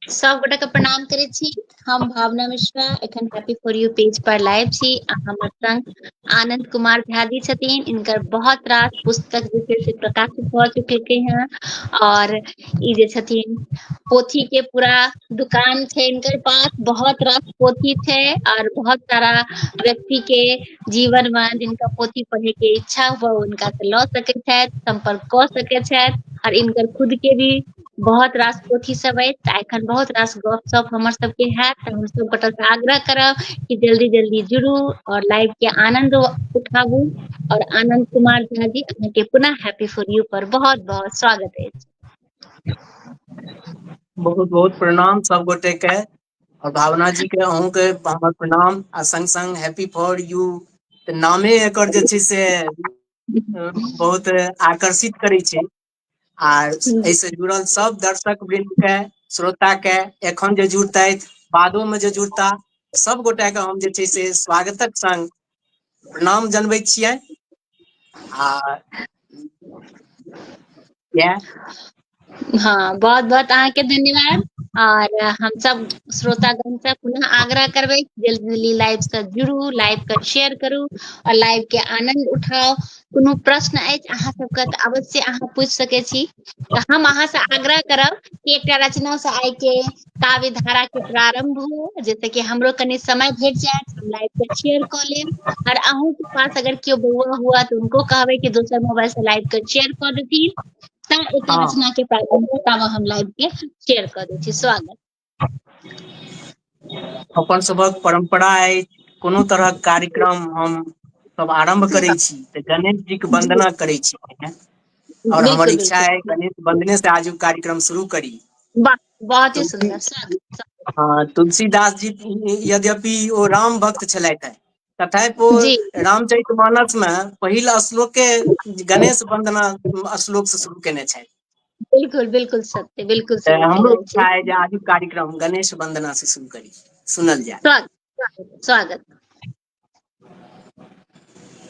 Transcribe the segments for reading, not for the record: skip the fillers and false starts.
सब गोटा के प्रणाम करे छी। हम भावना मिश्रा एखन happy for U page per live छी आ हमर संग आनंद कुमार झा जी छथिन। इनकर बहुत रास पुस्तक जे छै से प्रकाशित भ चुके हैं और ई जे छथिन पोथी के पूरा दुकान छै इनकर पास। बहुत रास पोथी छै और बहुत सारा व्यक्ति के जीवन में जिनका पोथी पढ़े के इच्छा हुआ उनका से ल सके छथि, संपर्क क सके छथि। और इनकर खुद के भी बहुत रास पोथी सब है। एखन बहुत रास गपशप हमर सबके है, हम सब गोटा से आग्रह करब कि जल्दी जल्दी जुड़ू और लाइव के आनंद उठाबू। और आनंद कुमार झा जी अहाँ के पुनः हैप्पी फॉर यू पर बहुत बहुत स्वागत है। बहुत बहुत प्रणाम सब गोटे के और भावना जी के अहूँ के हमर प्रणाम आ संग संग हैप्पी फॉर यू नामे एकर जे छै से बहुत आकर्षित करै छै। आ ऐसे जुड़ल सब दर्शक वृंद के श्रोता के एखन जे जुड़तै बादो में जे जुड़ता सब गोटा के हम जे छै से स्वागतक संग प्रणाम जनबै छियै। आ हाँ, बहुत बहुत अहाँ के धन्यवाद। और हम सब श्रोतागण से पुनः आग्रह करबै जल्दी जल्दी लाइव से जुड़ू, लाइव के शेयर करू और लाइव के आनंद उठाओ। कोनो प्रश्न अछि अहाँ सबके तऽ अवश्य अहाँ पूछि सकै छी। तऽ हम अहाँ से आग्रह करब कि एकटा रचना से आइ के काव्य धारा के प्रारंभ हो, जैसे कि हमरो कनि समय भेट जाए, हम लाइव पे शेयर कऽ लेब। और अहूँ के पास अगर केओ बौआ हुआ तो उनको कहबै कि दोसर मोबाइल से लाइव के शेयर कऽ देथिन। एकटा हाँ रचना के प्रारंभ हम लाइव के शेयर कऽ दै छी। स्वागत। अपन सबक परंपरा अछि कोनो तरहक कार्यक्रम हम सब आरंभ करै छी तऽ गणेश जी के जी वंदना करै छी पहिने। और हमर बिल्कुल इच्छा बिल्कुल। है गणेश वंदने से आज कार्यक्रम शुरू करी। वाह, बहुत ही तुलसी सुंदर। स्वागत। हाँ तुलसीदास जी यद्यपि ओ राम भक्त छलथि हैं तथापि ओ जी रामचरितमानस में पहिल श्लोके गणेश वंदना श्लोक से शुरू केने छथि। बिल्कुल बिल्कुल सत्य, बिल्कुल सही कहि हमरो रहल छी। इच्छा है जे आज कार्यक्रम गणेश वंदना से शुरू करी, सुनल जाय। स्वागत स्वागत।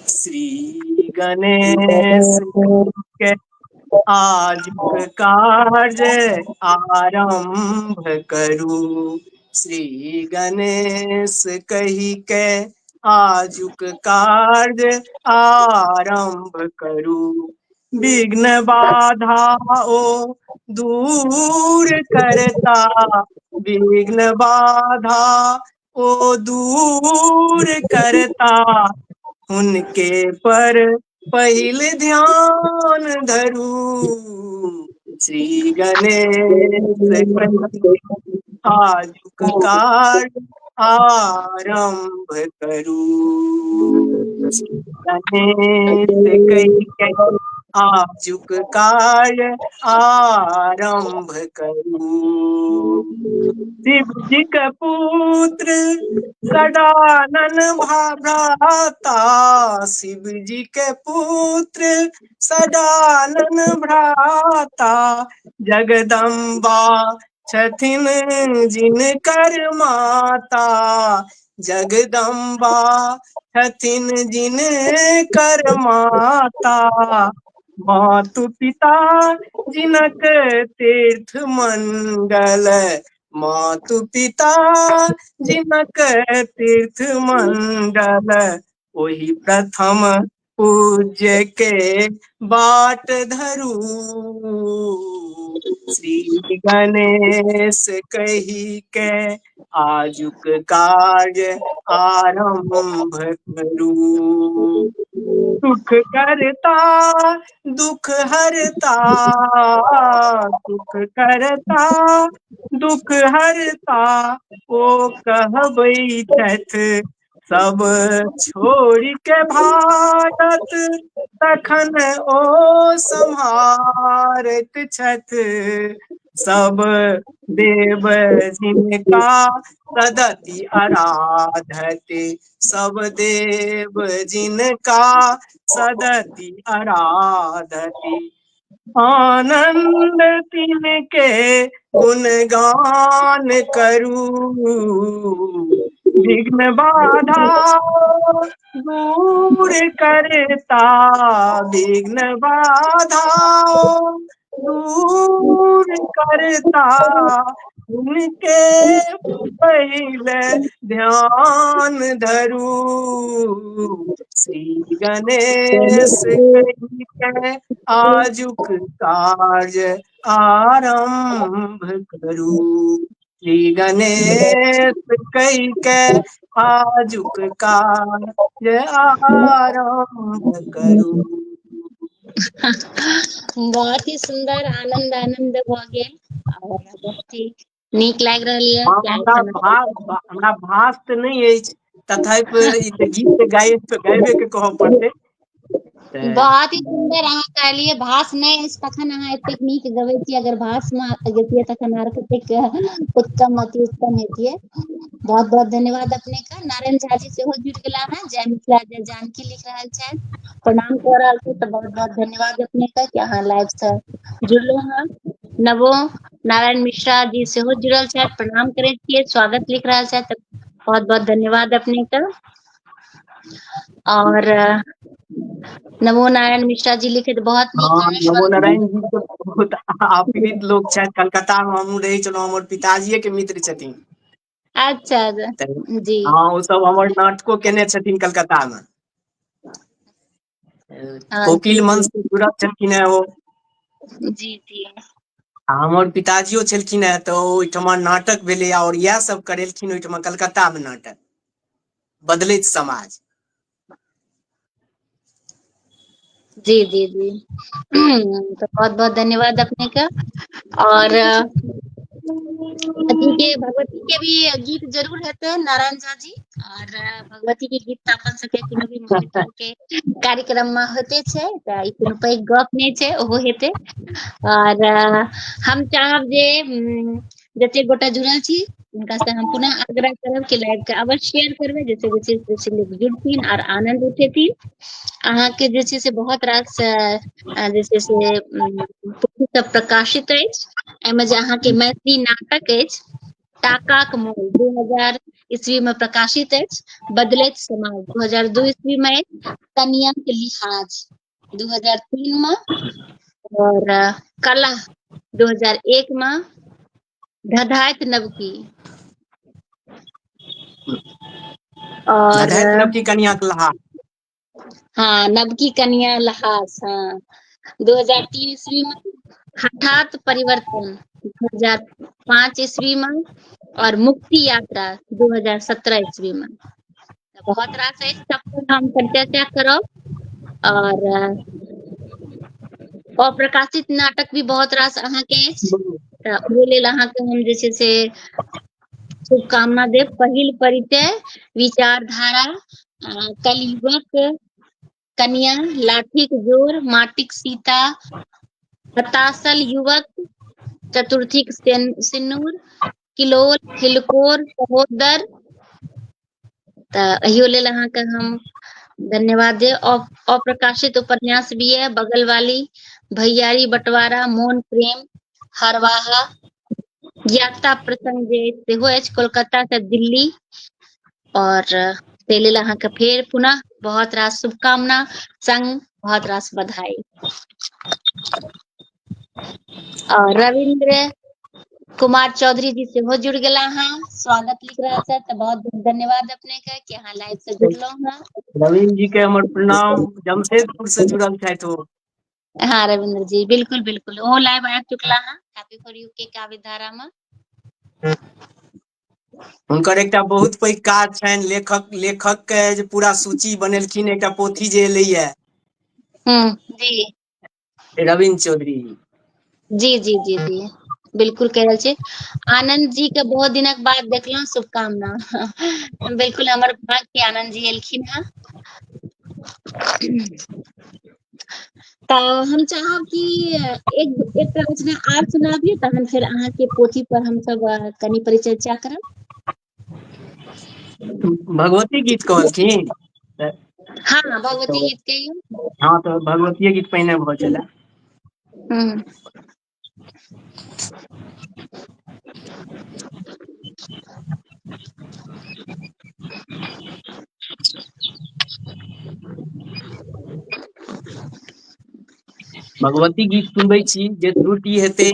श्री गणेश के आजुक कार्य आरंभ करू, श्री गणेश कहि के आजुक कार्य आरंभ करू। विघ्न बाधा ओ दूर करता, विघ्न बाधा ओ दूर करता, उनके पर पहिल ध्यान धरू, श्री गणेश आजुक कार्य आरंभ करू। गणेश कहि के आजुक कार्य आरंभ करू। शिव जी के पुत्र सडानन भ्राता, शिव जी के पुत्र सडानन भ्राता, जगदम्बा छथिन जिनकर माता, जगदम्बा छथिन जिनकर माता, मातु पिता जिनक तीर्थ मंडल, मातु पिता जिनक तीर्थ मंडल, ओहि प्रथम पूज्य के बाट धरू, श्री गणेश कहि के आजुक कार्य आरंभ करू। सुख करता दुख हरता, सुख करता दुख हरता, ओ कहबै छथि सब छोड़ि के भारत, तखन ओ सम्हारैत छथि सब देव जिनका सदति आराधति, सब देव जिनका सदति आराधति, आनंद तिनके गुणगान करू, विघ्न बाधा दूर करता, विघ्न बाधा दूर करता, उनके पहले ध्यान धरू, श्री गणेश कहि के आजुक कार्य आरंभ करू, श्री गणेश कहि के आजुक कार्य आरंभ करू। बहुत ही सुंदर, आनंद आनंद भ गेल और बहुत ही नीक लागि रहल ये कि आइ हमरा भाष तऽ नहि अछि, तथापि ई तऽ गीत गाबे के कहऽ पड़तै। बहुत ही सुंदर अहाँ कहलिए, भाष नहीं अछि तखन अहाँ एतेक नीक गबै छी, अगर भाष में गैतियै तखन आर कतेक उत्तम अति उत्तम हेतियै। बहुत बहुत धन्यवाद अपने का। नारायण झा जी सेहो जुड़ गेला है, जय मिथिला जय जानकी लिख रहल छथि, प्रणाम कऽ रहल छी। तऽ बहुत बहुत धन्यवाद अपने का कि अहाँ लाइव से जुड़लहुँ हैं। नवो नारायण मिश्रा जी सेहो जुड़ल छथि, प्रणाम करै छियै, स्वागत लिख रहल छथि, बहुत बहुत धन्यवाद अपने का। और नमो नारायण मिश्रा जी लिखे तो बहुत नीक हाँ, गणेश नमो वंदना। नारायण जी तो बहुत अपीरित लोग छथि। कलकत्ता में हमहूँ रहै छलहुँ, हमर पिताजिए के मित्र छथिन। अच्छा जी। हाँ, ओ सब हमर नाटको केने छथिन कलकत्ता में। हाँ कोकिल जी मंच जी से जुड़ल छलखिन है ओ। जी जी। हमर पिताजियो छलखिन है, तऽ ओहिठमा नाटक भेलै और इएह सब करेलखिन ओहिठमा कलकत्ता में नाटक, बदलैत समाज। जी जी जी। तो बहुत बहुत धन्यवाद अपने का। और अथी के भगवती के भी गीत जरूर हेतै नारायण झा जी, और भगवती के गीत तऽ अपन सबके कोनो भी महोत्सव के कार्यक्रम में होते छै, तऽ ई कोनो पैघ गप नहि छै, ओहो हेतै। और हम चाहब जे जते गोटा जुड़ल छी हुनका से हम पुनः आग्रह करब कि लाइव के अवश्य शेयर करबै, जैसे लोग जुड़थिन और आनंद उठेथिन। अहाँ के जे छै से बहुत रास जे छै से पोथी सब प्रकाशित अछि, एहिमे जे अहाँ के मैथिली नाटक अछि टाकाक मोल 2000 ईस्वी में प्रकाशित अछि, बदलैत समाज 2002 ईस्वी में अछि, कनियन के लिहाज 2003 में, और कला 2001 में, धधाइत नवकी, और धधैत नवकी कनिया के लहार। हाँ नवकी कन्या लहास, हाँ 2003 ईस्वी में, हठात परिवर्तन 2005 ईस्वी में, और मुक्ति यात्रा 2017 ईस्वी में। बहुत रास अछि, सब पर हम चर्चा करब। और अप्रकाशित नाटक भी बहुत रास अहाँ के अछि, तऽ ओहि लेल अहाँ के हम जे छै से शुभकामना देब। पहिल परिचय, विचारधारा, कलयुगक कन्या, लाठीक जोर, माटिक सीता, हताशल युवक, चतुर्थीक सिन्नूर, किलोल, हिलकोर, सहोदर। तऽ अहियो लेल अहाँके हम धन्यवाद देब। अप्रकाशित उपन्यास भी है, बगल वाली, भैयारी बंटवारा, मौन प्रेम, हरवाहा, ज्ञाता प्रसंग जे सेहो अछि, कोलकाता से दिल्ली। और ताहि लेल अहाँके फेर पुनः बहुत रास शुभकामना संग बहुत रास बधाई। और रविंद्र कुमार चौधरी जी सेहो जुड़ गेला हैं, स्वागत लिख रहल छथि, तऽ बहुत बहुत धन्यवाद अपने के कि अहाँ लाइव से जुड़लहुँ हैं। रवीन जी के हमर प्रणाम, जमशेदपुर से जुड़ल छथि ओ। हाँ रविंद्र जी, बिल्कुल बिल्कुल, ओहो लाइव आबि चुकला हैं हैप्पी फॉर यू के काव्य धारा में। हुनकर एकटा बहुत पैघ काज छनि, लेखक के जे पूरा सूची बनेलखिन, एकटा पोथी जे एलैया जी रविन्द्र चौधरी जी जी जी जी बिल्कुल कह रहल छी। आनंद जी के बहुत दिनक बाद देखलहुँ, शुभकामना। बिल्कुल हमर भाग्य कि आनंद जी एलखिन हैं। तऽ हम चाहब कि एकटा रचना आर सुनाबिए, तहन फेर अहाँ के पोथी पर हम सब कनि परिचर्चा करब। भगवती गीत कहलखिन। हाँ भगवती गीत कहियौ। हाँ, तऽ भगवतीये गीत पहिने भऽ चलए। हम्म भगवती गीत सुनबै छी, जे त्रुटि हेतै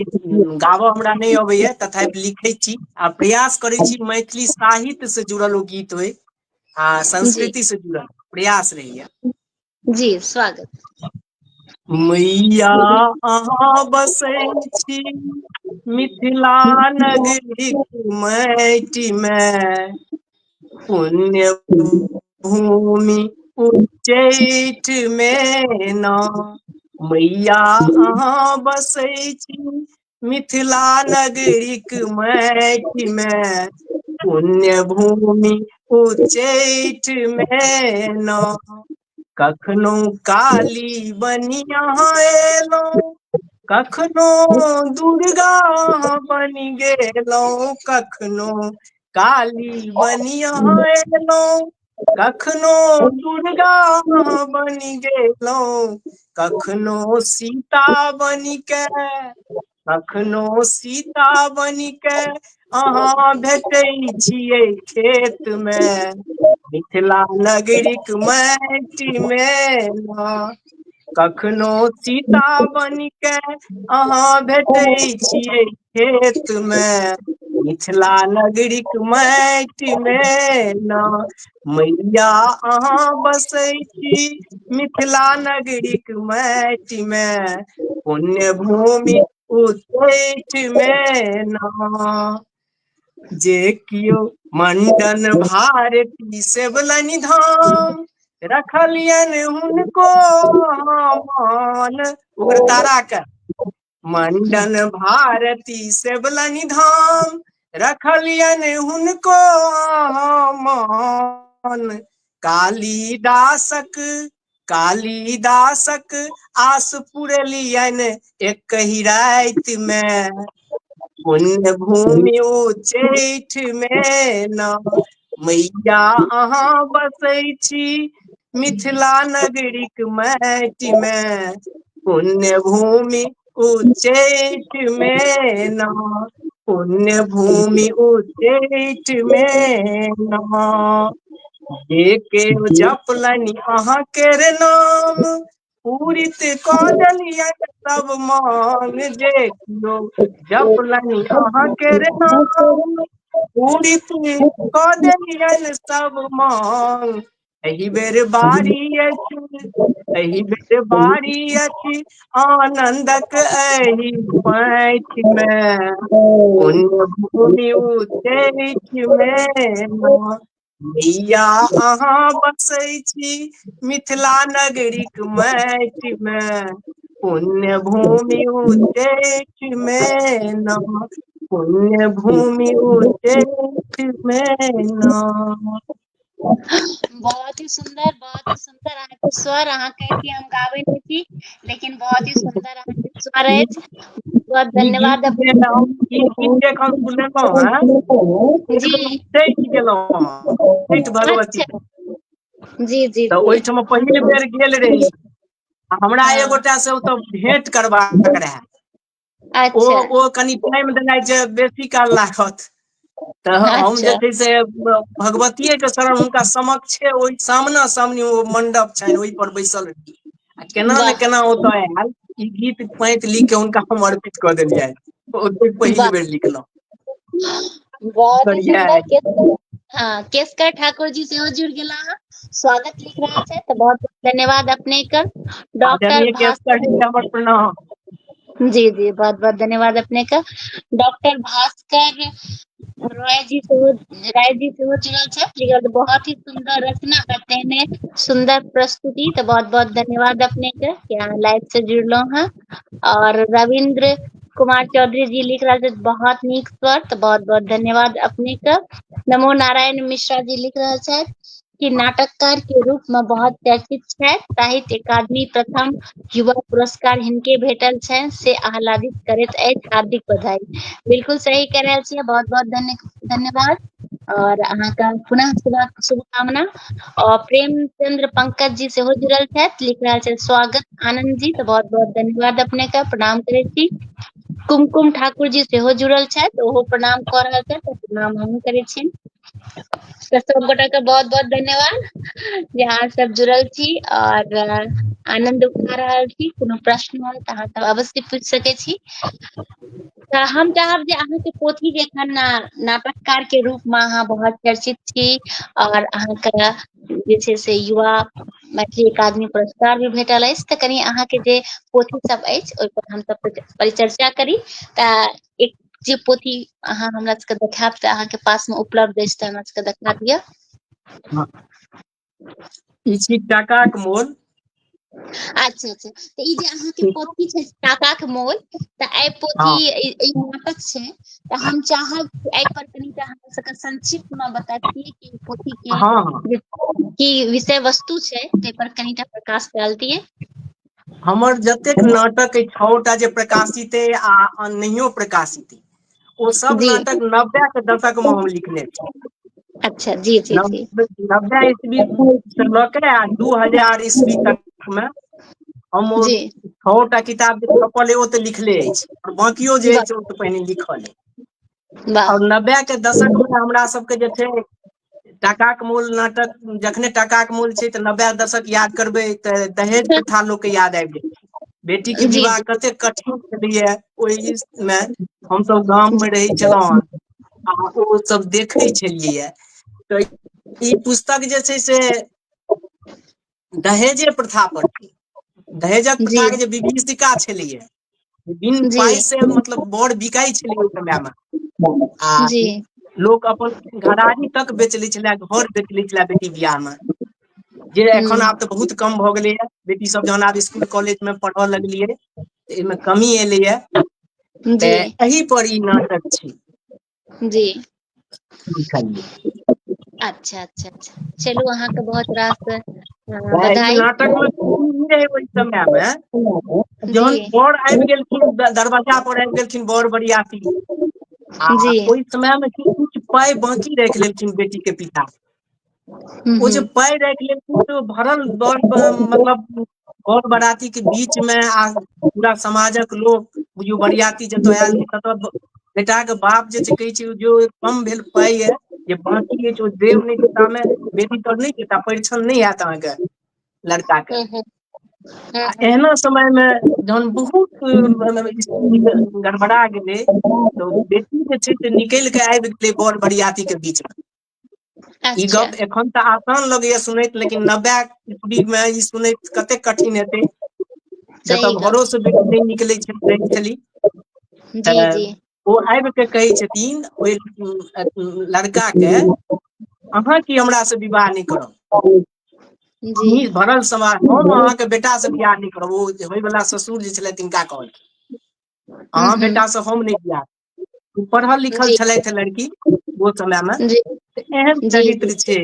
गाबऽ हमरा नहि अबैया, तथापि लिखै छी आ प्रयास करै छी मैथिली साहित्य से जुड़ल ओ गीत होय आ जी संस्कृति से जुड़ल प्रयास रहैया। जी स्वागत। मैया अहाँ बसै छी मिथिला नगरीक माटि मे, पुण्य भूमि उच्चैठ मे ना, मैया अहाँ बसै छी मिथिला नगरीक माटि मे, पुण्य भूमि उच्चैठ मे ना, कखनो काली बनि अहाँ एलौं, कखनो दुर्गा अहाँ बनि गेलौं, कखनो काली बनि अहाँ एलौं, कखनो दुर्गा अहाँ बनि गेलौं, कखनो सीता बनिके, कखनो सीता बनिके अहाँ भेटै छियै खेत मे, मिथिला नगरीक माटि मे ना, कखनो सीता बनिके अहाँ भेटै छियै खेत मे, मिथिला नगरीक माटि मे ना, मैया अहाँ बसै छी मिथिला नगरीक माटि मे, पुण्य भूमि उच्चैठ मे ना, जे कियो मण्डन भारती सेवलनि धाम, रखलियनि हुनको अहाँ मान, उग्रतारा के मण्डन भारती सेवलनि धाम, रखलियनि हुनको अहाँ मान, कालिदासक कालिदासक आस पुरलियनि एकहि राति मे, पुण्य भूमि उच्चैठ मे ना, मैया अहाँ बसै छी मिथिला नगरीक माटि मे, पुण्य भूमि उच्चैठ मे ना, पुण्य भूमि उच्चैठ मे ना, जे केओ जपलनि अहाँ केर नाम, पूरित कऽ देलियनि सब मांग, जे कियो जपलनि अहाँ केर नाम, पूरित कऽ देलियनि सब मांग, एहि बेर बारी अछि, एहि बेर बारी अछि आनन्दक एहि पैठ मे, पुण्य भूमि उच्चैठ मे ना, मैया अहाँ बसै छी मिथिला नगरीक माटि मे, पुण्य भूमि उच्चैठ मे ना, पुण्य भूमि उच्चैठ मे ना। बहुत ही सुंदर, बहुत ही सुंदर अहाँके स्वर। अहाँ कहे कि हम गाबै नहि छी, लेकिन बहुत ही सुंदर अहाँके स्वर ई अछि। बहुत ई धन्यवाद गीत जे हम ई गीत जे एखन सुनेलहुँ हेँ, एक बेर जी उच्चैठ गेलहुँ हेँ, उच्चैठ भगवती, अच्छा जी जी तऽ जी ओहिठाम पहिल बेर गेल रही, आ हमरा एक हाँ गोटा से ओतऽ भेंट करबाक रहए, अच्छा ओ कनि टाइम देनाइ जे बेसी काल लागत, तऽ हम जे अच्छा छै से भगवतीये के शरण हुनका समक्षे ओहि सामना सामनी ओ मंडप छनि ओहि पर बैसल रही, आ केना ने वाह केना ओतऽ आयल, ई गीत पैंत लिख के हुनका हम अर्पित कऽ देलियनि, ओते पहिल वाह बेर लिखलहुँ। बहुत ही बढ़िया सुंदर। हाँ केसकर ठाकुर जी सेहो जुड़ गेला हँ, स्वागत लिख रहल छै, तऽ बहुत बहुत धन्यवाद अपने के। डॉक्टर आदरणीय केसकर जी भास्कर के हमर प्रणाम। जी जी बहुत बहुत धन्यवाद अपने का। डॉक्टर भास्कर राय जी सेहो जुड़ल छै, बहुत ही सुंदर रचना करते हैं, सुंदर प्रस्तुति, तो बहुत बहुत धन्यवाद अपने के कि अहाँ लाइव से जुड़लो हैं। और रविंद्र कुमार चौधरी जी लिख रहा है बहुत नीक स्वर, तो बहुत बहुत धन्यवाद अपने के। नमो नारायण मिश्रा जी लिख रहे हैं कि नाटककार के रूप में बहुत चर्चित है, साहित्य अकादमी प्रथम युवा पुरस्कार हिनके भेटल छनि से आह्लादित करैत अछि, हार्दिक बधाई। बिल्कुल सही कह रहल छियै, बहुत बहुत धन्यवाद। और अहाँके पुनः शुभकामना। और प्रेमचंद्र पंकज जी सेहो जुड़ल छथि, लिख रहल छै स्वागत आनंद जी, तो बहुत बहुत धन्यवाद अपने का, प्रणाम करै छी। कुमकुम ठाकुर जी सेहो जुड़ल छथि, ओहो प्रणाम कऽ रहल छथि, तऽ प्रणाम हमहूँ करै छी। तऽ सब गोटा के बहुत बहुत धन्यवाद जे अहाँ सब जुड़ल छी। और आनंद उठा रहल छी, कोनो प्रश्न हो तऽ अहाँ सब अवश्य पूछि सकै छी। तऽ हम चाहब जे अहाँके पोथी जे एखन नाटककार के रूप में अहाँ बहुत चर्चित छी, और अहाँके जे छै से युवा मैथिली अकादमी पुरस्कार भी भेटल अछि, तऽ कनि अहाँके जे पोथी सब अछि ओहि पर हम सब परिचर्चा करी। तऽ एक जे पोथी अहाँ हमरा सबके देखायब तऽ अहाँके पास में उपलब्ध अछि तऽ हमरा सबके देखा दिअ। ई छी टाकाक मोल। अच्छा अच्छा, तऽ ई जे अहाँके पोथी छै टाकाक मोल, तऽ एहि पोथी हाँ ई नाटक छै, तऽ हम चाहब कि एहि पर कनिटा हमरा सबके संक्षिप्त में बताबितियै कि पोथी के हाँ हाँ की विषय वस्तु छै, ताहि पर कनिटा प्रकाश डाल दियै। हमर जतेक नाटक अइ 6टा जे प्रकाशित अइ आ नहियो प्रकाशित अइ, ओ सब जी नाटक 90 के दशक में हम लिखने छी। अच्छा जी जी जी 90 ईस्वी से लऽ के आ 2000 ईस्वी तक में हम जी 6टा किताब जे छपल अइ ओ तऽ लिखले अछि, और बाकियो जे अछि ओ तऽ पहिने लिखल अइ। वाह। और 90 के दशक में हमरा सबके जे छै टाकाक मोल नाटक, जखने टाकाक मोल छै तऽ 90 दशक याद करबै तऽ दहेज प्रथा लोक के याद आबि जाय। बेटी के जी विवाह जी कते कठिन छलैये ओहि में, हमसब गाम में जी रहै छलहुँ हन आ ओ सब देखै छलियैए। तऽ ई पुस्तक जे छै से दहेजे प्रथा पर छै। दहेजक जी प्रथा के जे विभीषिका छलैये, बिन जी पाइ से मतलब बर बिकाइ छलै ओहि समय में, आ जी लोक अपन घरारी तक बेच लै छले, घर बेच लै छले बेटी बियाह में। जे एखन आब तऽ बहुत कम भऽ गेलैये, बेटी सब जहन आब स्कूल कॉलेज में पढ़ऽ लगलियै तऽ एहिमे कमी एलैये। जी तऽ एहि पर ई नाटक छै जी। लिखल। अच्छा अच्छा अच्छा, चलू अहाँके बहुत रास ई बधाई। नाटक में की रहै ओहि समय में, जी जहन बर आबि गेलखिन दरवजा पर आबि गेलखिन बर बरियाती, आ जी ओहि समय में किछु पाइ बाँकी राखि लेलखिन बेटी के पिता। ओ जे हम्म पाइ राखि लेलखिन से भरल मतलब बर बराती के बीच में आ पूरा समाजक लोक बुझियौ बरियाती जतऽ आयल छै ततऽ बेटाके बाप जे छै कहै छै जो कम भेल पाइ ये जे बाँकी अछि ओ देब नहि देब तामे बेटी तर नहि जेता, परिछन नहि हैत अहाँके लड़का के। हम्म आ एहना समय में जहन बहुत स्थिति गड़बड़ा गेलै तऽ बेटी जे छै से निकलि कऽ आबि गेलै बर बरियाती के बीच में। ई अच्छा गप एखन तऽ आसान लगैये सुनैत, लेकिन 90 ईस्वी में ई सुनैत कतेक कठिन हेतै, सही जतऽ गप घरो से बेटी नहि निकलै छली। जी तऽ जी ओ आबि कऽ कहै छथिन ओहि लड़का के, अहाँ की हमरा से विवाह नहि करब, जी हमही भरल समाज, हम अहाँके बेटा से बियाह नहि करब। ओ होय वला ससुर जे छलथि तिनका कहलखिन, अहाँ बेटा से हम नहि बियाह, पढ़ल लिखल जी छलथि लड़की ओ समय में, जी तऽ एहन जी जी चरित्र छै।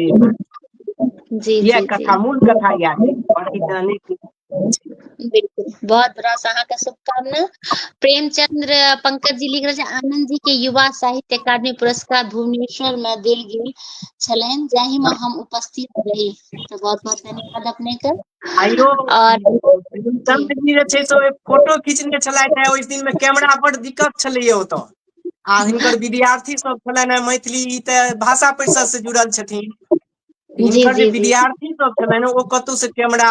जी इएह जी जी कथा, मूल कथा इएह छै, बाकी तऽ अनेक छै। बिल्कुल, बहुत रास अहाँके शुभकामना। प्रेमचंद्र पंकज जी लिख रहल छै, आनंद जी के युवा साहित्य अकादमी पुरस्कार भुवनेश्वर में देल गेल छलनि, जाहि में हम उपस्थित रही, तऽ बहुत बहुत धन्यवाद अपने के। आइयो और जी प्रेमचंद जी जे छै से फोटो खींचने छलथि हे ओहि दिन में, कैमरा बड़ दिक्कत छलैये ओतऽ, आ हिनकर विद्यार्थी सब छलनि हे मैथिली, ई तऽ भाषा परिषद से जुड़ल छथिन, जी हिनकर जे जी जी विद्यार्थी सब छलनि ओ कतहु से कैमरा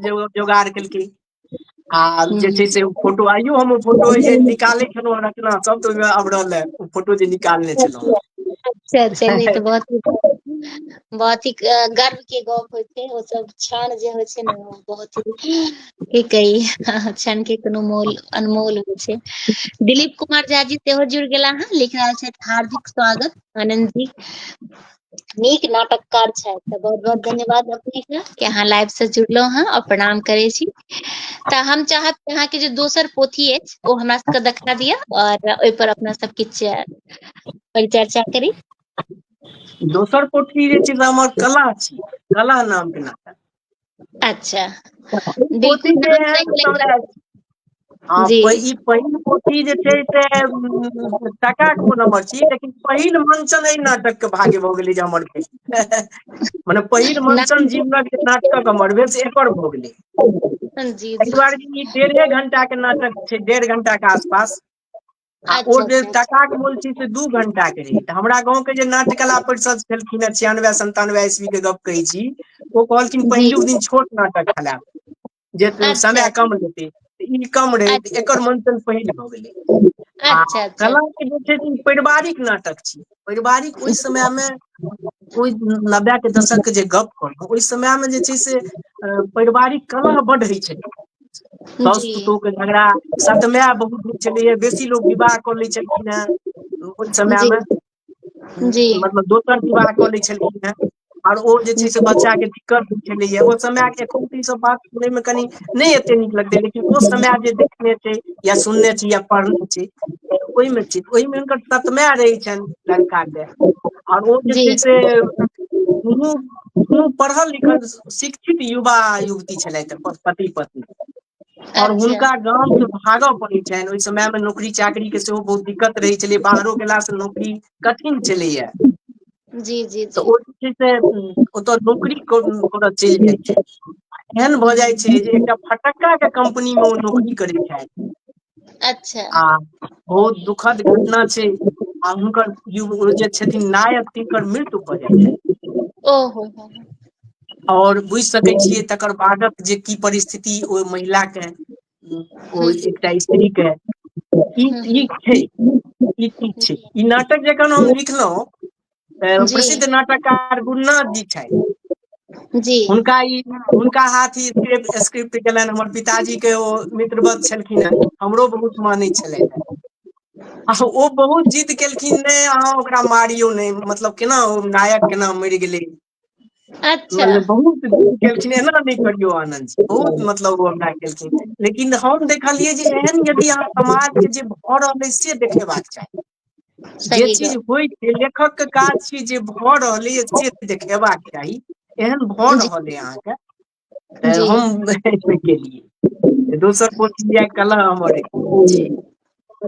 जोगाड़ केलखिन, आ जे छै से फोटो आइयो हम ओ फोटो जे निकालै छलहुँ रचना सब तऽ ओहिमे अवरल है ओ फोटो जे निकालने छलहुँ अच्छा चलिए, हेँ। तऽ बहुत ही गर्व के गप होइ छै, ओ सब क्षण जे होइ छै ने बहुत ही की कही क्षण के कोनो मोल अनमोल होइ छै। दिलीप कुमार झा जी सेहो जुड़ गेला हन, लिख रहल छथि हार्दिक स्वागत आनंद जी, नीक नाटककार छथि, तऽ बहुत बहुत धन्यवाद अपने के कि अहाँ लाइव से जुड़लहुं हं, और प्रणाम करै छी। तऽ हम चाहब अहाँके जे दोसर पोथी अछि ओ हमरा सबके देखा दिअ, और ओहिपर अपना सब किछु परिचर्चा करी। दोसर पोथी जे छै से हमर कला छी, कला नाम के नाटक। अच्छा पोथी बिल्कुल, के नाम एहन सही लेकिन समय हँ जी ई पहिल पोथी जे छै से टका के नम्बर छी, लेकिन पहिल मंचन एहि नाटक के भागे भऽ गेलै जे हमर भेल। मने पहिल मंचन नाम जीवनक जे नाटक हमर भेल से एकर भऽ गेलै। जी एहि जी दुआरे जी ई 1.5 घंटा के नाटक छै, 1.5 घंटा के आसपास, आ ओ अच्छा जे अच्छा अच्छा टका के मोल छै से 2 घंटा के रहै। तऽ हमरा गाँव के जे नाट्य कला परिषद छलखिन हे 96 97 ईस्वी के गप कहै छी, ओ कहलखिन जी पहिलुक दिन छोट नाटक खेलायब, जे अच्छा समय कम लेतै, ई कम रहै, अच्छा एकर मंचन पहिल भऽ गेलै। आ अच्छा अच्छा कला के जे छै से पारिवारिक नाटक छी, पारिवारिक ओहि समय में, ओहि 90 के दशक के जे गप कहलहुँ, ओहि समय में जे छै से पारिवारिक कलह बड्ड होइ छै। साउस जी पुतोह के झगड़ा, सतमाय बहुत होइ छलैए, बेसी लोग विवाह कऽ लै छलखिन हेँ ओहि समय जी में, जी मतलब दोसर विवाह कऽ लै छलखिन हेँ, और ओ जे छै से बच्चा के दिक्कत होइ छलैए। ओ समय के एखन ई सब बात सुनय में कनि नहि एते नीक लगतै, लेकिन ओ समय जे देखने छै या सुनने छी या पढ़ने छी, ओहिमे छी, ओहिमे हुनकर सतमाय रहै छनि लड़का के, और ओ जे जी छै से दुनू पढ़ल लिखल शिक्षित युवा युवती छलथि, पति पत्नी, और अच्छा हुनका गाम से भागऽ पड़ै छनि। ओहि समय में नौकरी चाकरी के सेहो बहुत दिक्कत रहै छलै, बाहरो गेला से नौकरी कठिन छलैया। जी जी तऽ जी ओ जे छै से ओतऽ नौकरी करऽ चलि जाइ छै। एहन भऽ जाइ छै जे एकटा फटक्का के कंपनी में ओ नौकरी करै छथि, अच्छा आ बहुत दुखद घटना छै, आ हुनकर जे छथिन नायक, तिनकर मृत्यु भऽ जाइ छनि। ओहो हो और बुझि सकै छियै तकर बादक जे की परिस्थिति ओहि महिला के, ओ एकटा स्त्री के, ई छै, ई चीज छै। जी ई नाटक जखन हम लिखलहुँ, जी प्रसिद्ध नाटककार गुरुनाथ जी छथि, जी हुनका हाथ ई स्क्रिप्ट गेलनि। हमर पिताजी के ओ मित्रवत छलखिन हेँ, हमरो बहुत मानै छलथि हेँ। ओ बहुत जिद केलखिन, नहि अहाँ ओकरा मारियौ नहि, मतलब केना ओ नायक केना मरि गेलै, अच्छा मतलब बहुत जिद केलखिन, एना नहि करियौ आनन्द जी, बहुत मतलब ओ हमरा केलखिन। लेकिन हम देखलियै जे एहन यदि अहाँ समाज के जे भऽ रहल अइ से देखेबाक चाही। जे सही चीज गप होइ छै, लेखक के काज छी जे भऽ रहलै से देखेबाक चाही। एहन भऽ जी रहल अइ अहाँके, जी हम केलियै। दोसर पोथी या कलह हमर छी।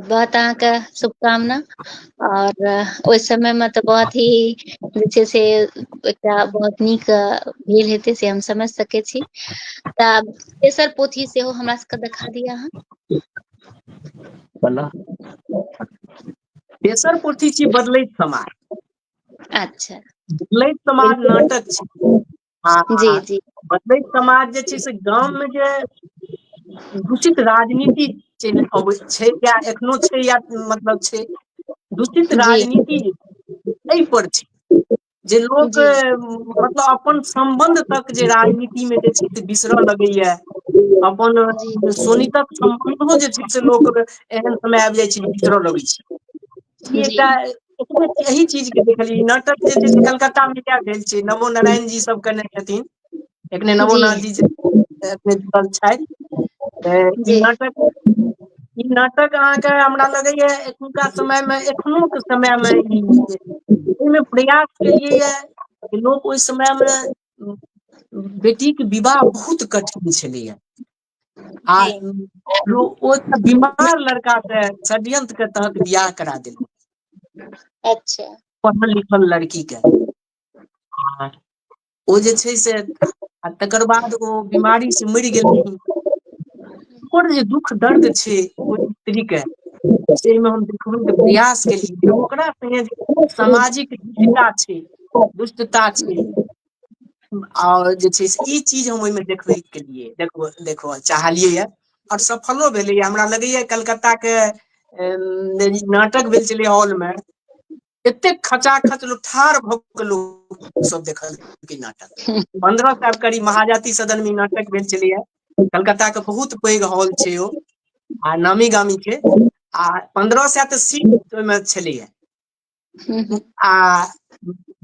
बहुत अहाँके शुभकामना। और ओहि समय में तऽ बहुत ही जे छै से एकटा बहुत नीक भेल हेतै, से हम समझ सकै छी। तऽ तेसर पोथी सेहो हमरा सबके देखा दिअ अहाँ। कलह, तेसर पोथी छी बदलैत समाज। अच्छा बदलैत समाज नाटक छी। जी आ जी बदलैत समाज जे छै से गाम में जे दूषित राजनीति अबै छै, या एखनो छै, या मतलब छै, दूषित जी राजनीति एहि पर छै, जे लोक जी मतलब अपन संबंध तक जे राजनीति में जे छै से बिसरऽ लगैया। जी अपन सोनीतक सम्बन्धो जे छै से लोक एहन समय आबि जाइ छै जे बिसरऽ लगै छै। ई जी एकटा एही चीज के देखलियै। नाटक जे छै से कलकत्ता में किया भेल छै, नवो नारायण जी सब केने छथिन, एखने नवोनाथ जी जुड़ल छथि। जी ई नाटक अहाँके हमरा लगैया एखुनका समय में, एखनो के समय में एहिमे प्रयास केलियै ये, लोक ओहि समय में बेटी के विवाह बहुत कठिन छलैया, आ जी ओ बीमार लड़का से षड्यंत्र के तहत बियाह करा देलकै, अच्छा पढ़ल लिखल लड़की के। आ ओ जे छै से, आ तकर बाद ओ बीमारी से मरि गेलखिन। ओकर जे दुःख दर्द छै ओ स्त्री के, से में हम देखबै के प्रयास केलियै। ओकरा संगे सामाजिक दुष्टता छै, दुष्टता छै, और जे छै से ई चीज हम ओहिमे देखबै के लिए देखबऽ चाहलियै ये, और सफलो भेलैया। हमरा लगैया कलकत्ता के नाटक भेल छलै हॉल में, एतेक खचाखच लोक ठाढ़ भऽ के लोक सब देखलकै नाटक। 15 साल करीब महाजाति सदन में नाटक भेल छलैया। कलकत्ता के बहुत पैघ हॉल छै ओ, आ नामी गामी छै, आ 1500 तऽ सीट ओहिमे छलैया। आ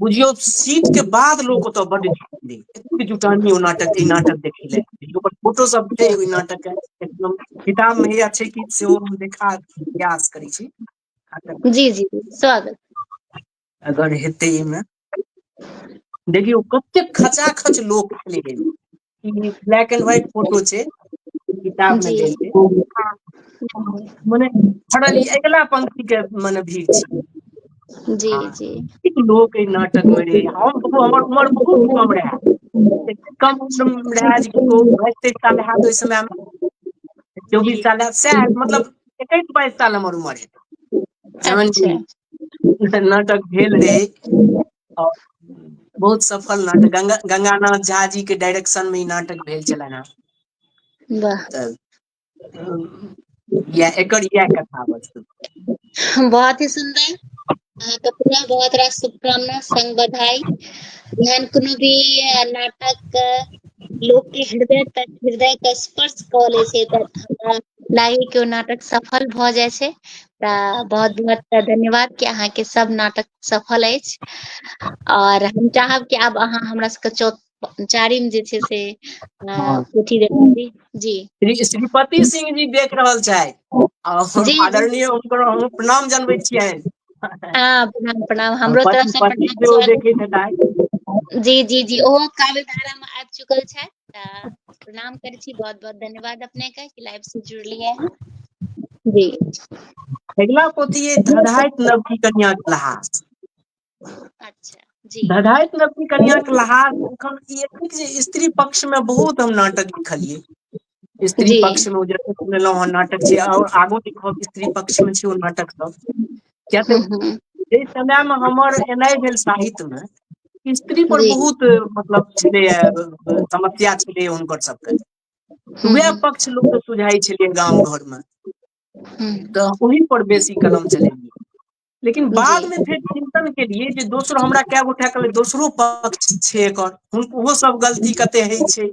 बुझियौ सीट के बाद लोक ओतऽ बड्ड एतेक जुटानी ओ नाटक, ई नाटक देखै ले, ओकर फोटो सब छै ओहि नाटक के, किताब में हैया छै कि सेहो हम देखा प्रयास करै छी। जी जी स्वागत। अगर हेतै एहिमे, देखियौ कतेक खचाखच लोक छलै अइमे। ई ब्लैक एंड व्हाइट फोटो छै, किताब में जी देल छै। मने अगिला पंक्ति के मने भीड़ छै। जी आ जी लोक एहि नाटक में रहै, हमर उमर बहुत कम रहै, कम उम्र रहै जे कहू 22-23 साल हैत ओहि समय में, जी 24 साल हैत सैह, मतलब 21-22 साल हमर उमर हेतै। जहन अच्छा नाटक भेल रहै, और बहुत सफल नाटक, गंगानाथ झा जी के डायरेक्शन में ई नाटक भेल छलनि हेँ। वाह, तऽ या एकर इएह कथा वस्तु। बहुत ही सुंदर। अहाँके पूरा बहुत रास शुभकामना संग बधाई। एहन कोनो भी नाटक लोक के हृदय के स्पर्श कऽ लै छै तऽ हमरा लागै कि ओ नाटक सफल भऽ जाइ छै। तऽ बहुत बहुत धन्यवाद कि अहाँके सब नाटक सफल अछि। और हम चाहब कि आब अहाँ हमरा सबके चारिम जे छै से हाँ, पोथी देखाबी। जी श्रीपति सिंह जी देख रहल छथि, और जी जी। आदरणीय हुनकर हम प्रणाम जनबै छियनि। हाँ, प्रणाम प्रणाम हमरो तरफ पति से पति प्रणाम सेहो देखैत स्वागत। हेतैथ। जी जी जी, ओहो काव्य धारा में आबि चुकल छै। प्रणाम करै छी, बहुत बहुत धन्यवाद अपने के कि लाइव से जुड़लियै हैं। जी अगिला पोथी अइ धधाइत नवकी कनिया के लहास। अच्छा जी धधाइत नवकी कनिया के लहास एखन ई एतेक जे स्त्री पक्ष में बहुत हम नाटक लिखलियै। स्त्री जी पक्ष में जे सुनेलहुँ हँ नाटक छै, और आगू लिखब स्त्री पक्ष में छै ओ नाटक सब। किया तऽ हम्म, जाहि समय में हमर एनाइ भेल साहित्य में, स्त्री पर जी बहुत मतलब छलैया समस्या छलै हुनकर सबके। तऽ वएह हम्म, पक्ष लोकके सुझाइ छलै गाम घर में, हम्म, तऽ ओहि पर बेसी कलम चलेलियै। लेकिन जी बाद में फेर चिंतन केलियै जे दोसरो हमरा कए गोटा कहलै दोसरो पक्ष छै एकर, ओहो सब गलती कते होइ छै।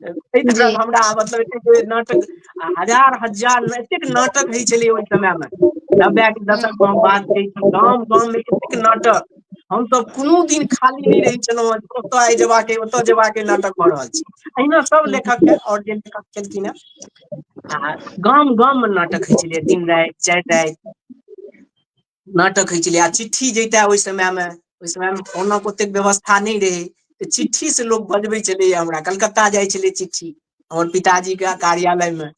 एहि जी तरह हमरा मतलब एतेक नाटक हजार हजार एतेक नाटक होइ छलै ओहि समय में। 90 के दशक में हम बात कहै छी, गाम गाम में एतेक नाटक। हमसब कोनो दिन खाली नहि रहै छलहुँ हेँ, ओतय आइ जेबाक अइ ओतय जेबाक अइ नाटक भऽ रहल छै। अहिना सब लेखक के और जे लेखक छलखिन हेँ, आ गाम गाम में नाटक होइ छलै, दिन राति चारि राति नाटक होइ छलै। आ चिट्ठी जैते ओहि समय में, ओहि समय में फोनक ओतेक व्यवस्था नहि रहै, तऽ चिट्ठी से लोक बजबै छलैया हमरा, कलकत्ता जाइ छलै चिट्ठी हमर पिताजी के कार्यालय में।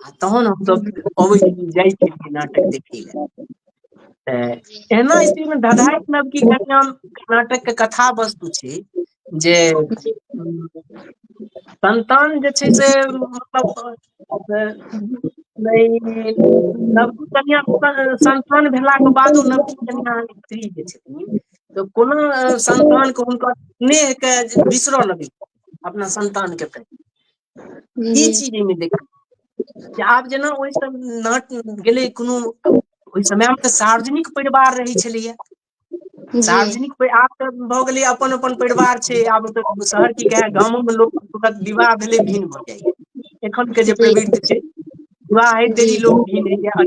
आ तहन हमसब अबै छी जाइ छलियै नाटक देखै लए। तऽ एना स्थिति में धधाइत नवकी कनिया नाटक के कथा वस्तु छै जे संतान जे छै से मतलब नवकी कनिया संतान भेलाके बादो नवकी कनिया स्त्री जे छथिन, तऽ कोनो संतान के हुनकर स्नेह के बिसरऽ लगै अपना संतान के प्रति। ई जी चीज एहिमे देख, आब जेना ओहि सब नाट गेलै कोनो, ओहि समय में तऽ सार्वजनिक परिवार रहै छलैया। जी सार्वजनिक आब तऽ भऽ गेलै अपन अपन परिवार छै, आब तऽ शहर की कहै गामो में लोक विवाह भेलै भिन्न भऽ जाइया। एखन के जे जी प्रवृति छै, विवाह होइत देरी जी लोक भिन्न होइया,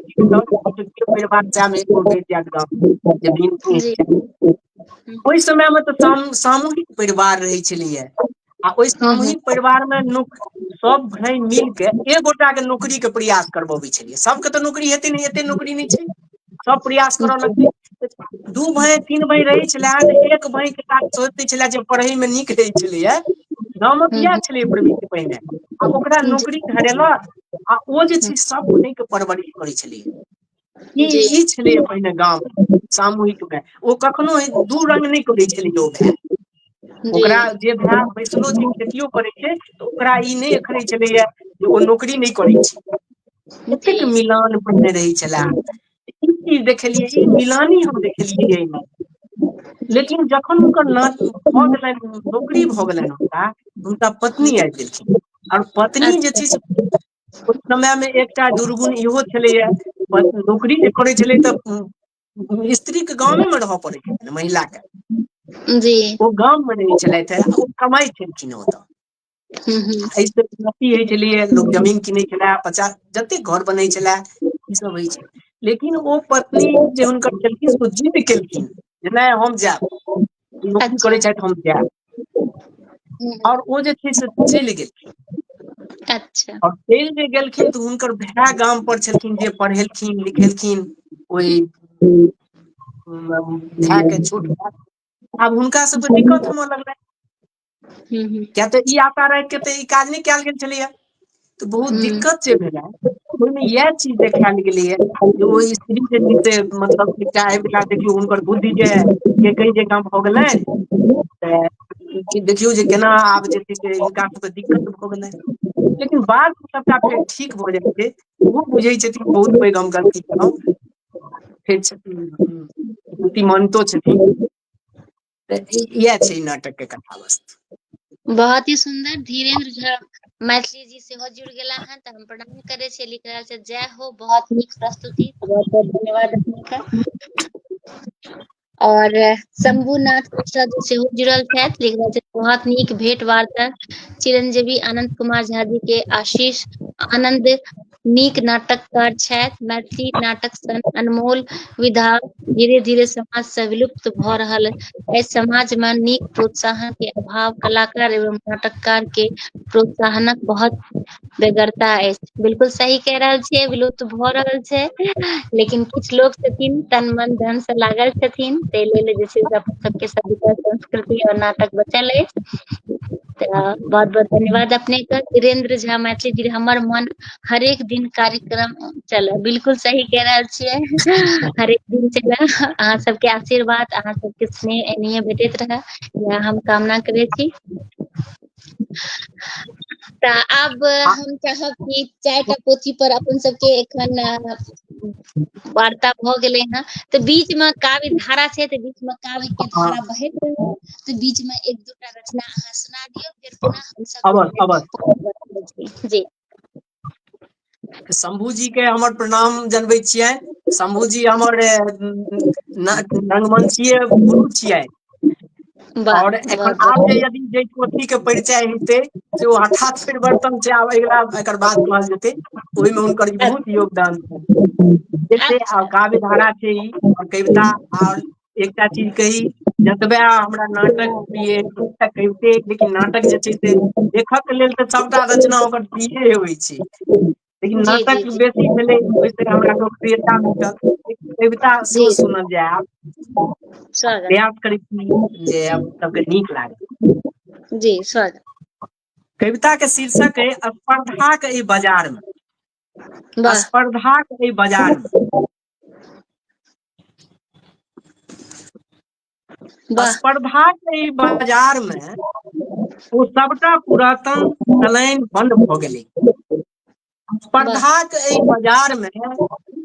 अधिकतर परिवार में एको बेर जायत गाम जे भिन्न नहि होइ जी छै। ओहि समय में तऽ सामूहिक परिवार रहै छलैया, आ ओहि सामूहिक परिवार में लोक सब भाय मिल के एक गोटा के नौकरी के प्रयास करबबै छलियै। सबके तऽ नौकरी हेतै नहि, एते नौकरी नहि छै, सब प्रयास करऽ लगतै। दू भाय तीन भाय रहै छले तऽ एक भाय के काज सोचै छले जे पढ़ै में नीक रहै छलैया। गामक इएह छलै प्रवृति पहिने, आ ओकरा नौकरी धरेलक आ ओ जे छै सब भाय के परवरिश करै छलै। ई छलै पहिने गाँव सामूहिक में, ओ कखनो दू रंग नहि करै छलै ओ भाय। ओकरा जे भाय बैसलो छै खेतियो करै छै, तऽ ओकरा ई नहि एखरै छलैया जे ओ नौकरी नहि करै छै। एतेक मिलान पहिने रहै छले, ई चीज देखलियै, ई मिलानी हम देखलियै एहिमे। लेकिन जखन हुनकर भऽ गेलनि नौकरी भऽ गेलनि हुनका पत्नी आबि गेलखिन, और पत्नी जे छै से ओहि समय में एकटा दुर्गुण इहो छलैया, नौकरी जे करै छलै तऽ स्त्री के गामे में रहय पड़ैत छै ने महिला के। जी ओ गाम में रहै छलथि हे, ओ कमाइ छलखिन ओतऽ। एहिसँ अथी होइ छलियै, लोक जमीन किनै छले, जतेक घर बनै छले ई सब होइ छै। लेकिन ओ पत्नी जे हुनकर छलखिन से जिद्द केलखिन जे नहि हम जायब, नौकरी अच्छा करै छथि हम जायब। और ओ जे छै से चलि गेलखिन। अच्छा और चलि जे गेलखिन तऽ हुनकर भाय गाम पर छलखिन जे पढ़ेलखिन लिखेलखिन ओहि भाय के छोट भाय। आब हुनका सबके दिक्कत होमऽ लगलनि, किया तऽ ई आशा राखि के तऽ ई काज नहि कयल गेल छलैया। तऽ बहुत दिक्कत जे भेलै, ओहिमे इएह चीज देखायल गेलैया जे ओ स्त्री जे छै से मतलब एकटा आबि गेला, देखियौ हुनकर बुद्धि जे एकहि जकाँ भऽ गेलनि, तऽ देखियौ जे केना आब जे छै से हिनका सबके दिक्कत भऽ गेलनि। लेकिन बाद में सबटा फेर ठीक भऽ जाइ छै, ओहो बुझै छथिन बहुत पैघ हम गलती केलहुँ। फेर छथिन बुद्धिमंतो छथिन। तऽ इएह छै ई नाटक के कथा वस्तु। बहुत ही सुंदर धीरेन्द्र झा मैथिली जी सेहो जुड़ गेला हैं तो हम प्रणाम करे छियै, लिख रहल छै जय हो, बहुत नीक प्रस्तुति, बहुत बहुत धन्यवाद अपनेके। और शंभुनाथ मिश्रा जी सेहो जुड़ल छथि, लिख रहल छै बहुत नीक भेंट वार्ता, चिरंजीवी आनंद कुमार झा जी के आशीष आनंद नीक नाटककार छथि, मैथिली नाटक सन अनमोल विधा धीरे धीरे समाज से विलुप्त भ रहल एहि समाज में नीक प्रोत्साहन के अभाव कलाकार एवं नाटककार के प्रोत्साहनक बहुत बेगरता अछि। बिल्कुल सही कह रहल छियै, विलुप्त भ रहल छै, लेकिन कुछ लोग छथिन तन मन धन से लागल छथिन, ताहि लेल जे छै से अपन सबके सभ्यता संस्कृति और नाटक बचल अछि। बहुत बहुत धन्यवाद अपने के वीरेंद्र झा मैथिली जी, हमर मन हरेक दिन कार्यक्रम चले, बिल्कुल सही कह रहल छियै, हरेक दिन चले, अहाँ सबके आशीर्वाद, अहाँ सबके स्नेह एनाहिए भेटैत रहे, इएह हम कामना करै छी। तऽ आब हम चाहब कि 4टा पोथी पर अपन सबके एखन वार्ता भ गेलै हैं, तऽ बीच में काव्य धारा छै, तऽ बीच में काव्य के धारा बहैत रहे, तऽ बीच में एक दूटा रचना अहाँ सुना दियौ, फिर पुनः हम अवश्य अवश्य सब जी। शंभू जी के हमर प्रणाम जनबै छियै। शंभू जी हमर रंगमंचीय गुरु छियै। वाह और एखन बहुत आब जे बहुत यदि जे पोथी के परिचय हेतै से ओ हठात परिवर्तन छै, आब अगिला एकर बाद कहल जेतै, ओहिमे हुनकर बहुत योगदान छनि। जैसे अच्छा काव्य धारा छै ई, और कविता, और एकटा चीज कही, जतबे हमरा नाटक प्रिय, कविते, लेकिन नाटक जे छै से देखक लेल तऽ सबटा रचना ओकर प्रिये होइ छै, लेकिन जी जी नाटक जी बेसी भेलै, ओहिसँ हमरा लोकप्रियता भेटल। कविता जी सेहो सुनल जाय, आब स्वागत प्रयास करै छी जे आब सबके नीक लागे। जी स्वागत। कविता के शीर्षक है स्पर्धाक एहि बाजार में, वाह स्पर्धाक एहि बाजार में, वाह स्पर्धाक एहि बाजार में ओ सबटा पुरातन चलैन बंद भ गेलै। वाह स्पर्धाक एहि बाजार में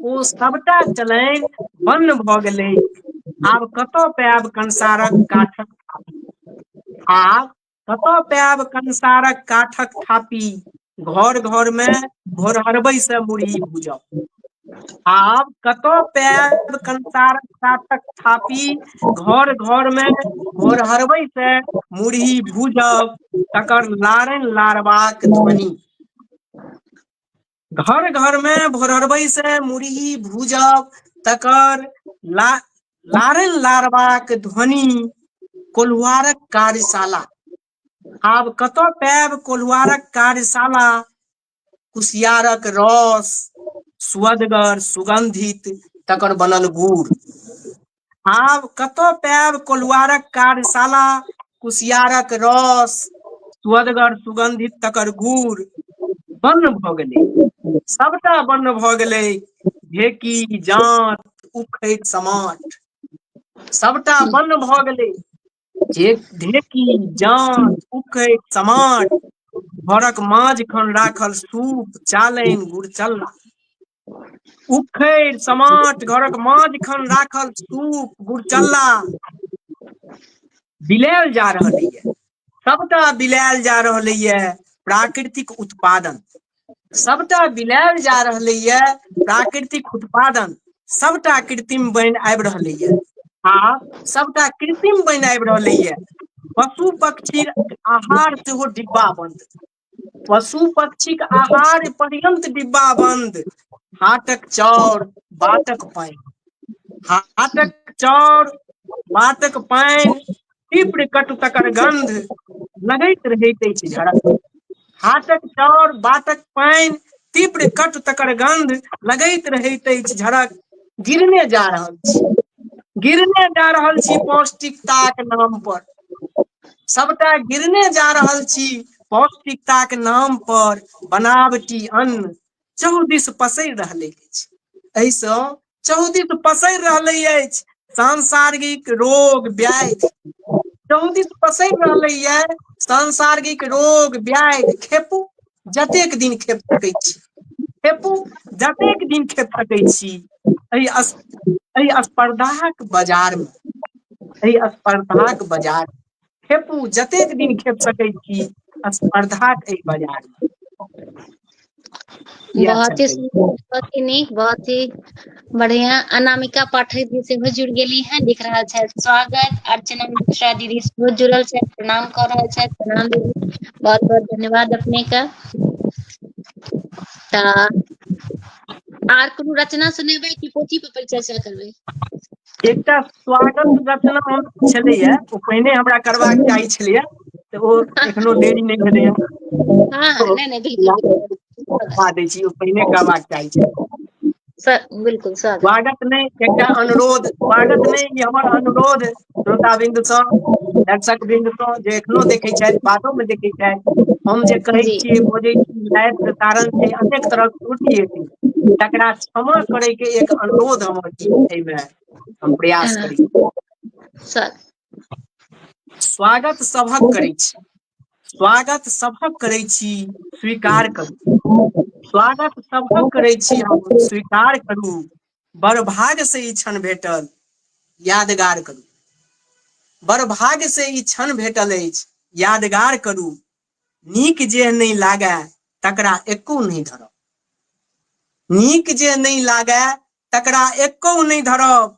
ओ सबटा चलैन बंद भ गेलै। आब कतऽ पायब कंसारक काठक थापी, आब कतऽ पायब कंसारक काठक थापी, घर घर में घोरहरबै से मुरही भूजब। आब कतऽ पायब कंसारक काठक थापी, घर घर में घोरहरबै से मुरही भूजब, तकर लारनि लारबाक ध्वनि, घर घर में भोरहरबै से मुरही भूजब, तकर लारनि लारबाक ध्वनि, कोल्हुआरक कार्यशाला, आब कतऽ पायब कोल्हुआरक कार्यशाला, कुसियारक रस सुअदगर सुगंधित, तकर बनल गुड़। आब कतऽ पायब कोल्हुआरक कार्यशाला, कुसियारक रस सुअदगर सुगंधित, तकर गुड़। बंद भ गेलै, सबटा बंद भ गेलै, ढेकी जांत उखड़ि समाट, सबटा बंद भ गेलै, जे ढेकी जांत उखड़ि समाट, घरक माझ खन राखल सूप चालनि गुड़चल्ला, उखड़ि समाट घरक माझ खन राखल सूप गुड़चल्ला, बिलायल जा रहलैए, सबटा बिलायल जा रहलैए प्राकृतिक उत्पादन, सबटा बिलायल जा रहलैए प्राकृतिक उत्पादन, सबटा कृत्रिम बनि आबि रहलैए, आ सबटा कृत्रिम बनि आबि रहलैए। पशु पक्षी आहार सेहो डिब्बा बंद, पशु पक्षीक आहार पर्यंत डिब्बा बंद, हाटक चाउर बाटक पानि, हाटक चाउर बाटक पानि, तीव्र कटु तकर गंध लगैत रहैत अछि झड़क, हाटक चाउर बाटक पानि, तीव्र कटु तकर गंध लगैत रहैत अछि झड़क। गिरने जा रहल छी, गिरने जा रहल छी पौष्टिकताक नाम पर, सबटा गिरने जा रहल छी पौष्टिकताक नाम पर, बनावटी अन्न चहुदिस पसरि रहलै अछि, एहिसँ चहुदिस पसरि रहलै अछि सांसार्गिक रोग व्याधि, चहुदिस पसरि रहलैए सांसार्गिक रोग व्याधि, खेपू जतेक दिन खेप सकैत छी, खेपू जतेक दिन खेप सकैत छी, एहि स्पर्धाक बाजार में, एहि स्पर्धाक बाजार, खेपू जतेक दिन खेप सकैत छी स्पर्धाक एहि बाजार में। इएह बहुत ही छल सुंदर, बहुत ही नीक, बहुत ही बढ़िया। अनामिका पाठक जी सेहो जुड़ गेली हैं, लिख रहा है स्वागत। अर्चना मिश्रा दीदी सेहो जुड़ल छै, प्रणाम कर रहल छै। प्रणाम दीदी, बहुत बहुत धन्यवाद अपने का। आर कोनो रचना सुनेबै कि पोथी पर चर्चा करबै? एकटा स्वागत रचना हम छलैया, ओ पहिने हमरा करबाक चाही छलैया, तऽ ओ एखनो देरी नहि भेलैया। हाँ, नहीं बिल्कुल बता दै छी, ओ पहिने करबाक चाही छलै। बिल्कुल स्वागत। स्वागत नहीं, एकटा अनुरोध। स्वागत नहीं, ई हमर अनुरोध श्रोता बिंदु सँ, दर्शक बिंदु सँ, जे एखनो देखै छथि, बादो में देखै छथि। हम जे कहै जी छियै, बजै छी, लाइव प्रसारण छै, अनेक तरहक त्रुटि हेतै, तकरा क्षमा करे के एक अनुरोध हमर एहिमे हम प्रयास करै छी। स्वागत सभक करै छी, स्वागत सभक करै छी, स्वीकार करू। स्वागत सभक करै छी हम, स्वीकार करू। बड़ भाग से ई क्षण भेटल, यादगार करू। बड़ भाग्य से ई क्षण भेटल अछि, यादगार करू। नीक जे नहि लागय, तकरा एको नहि धरब। नीक जे नहि लागय, तकरा एको नहि धरब।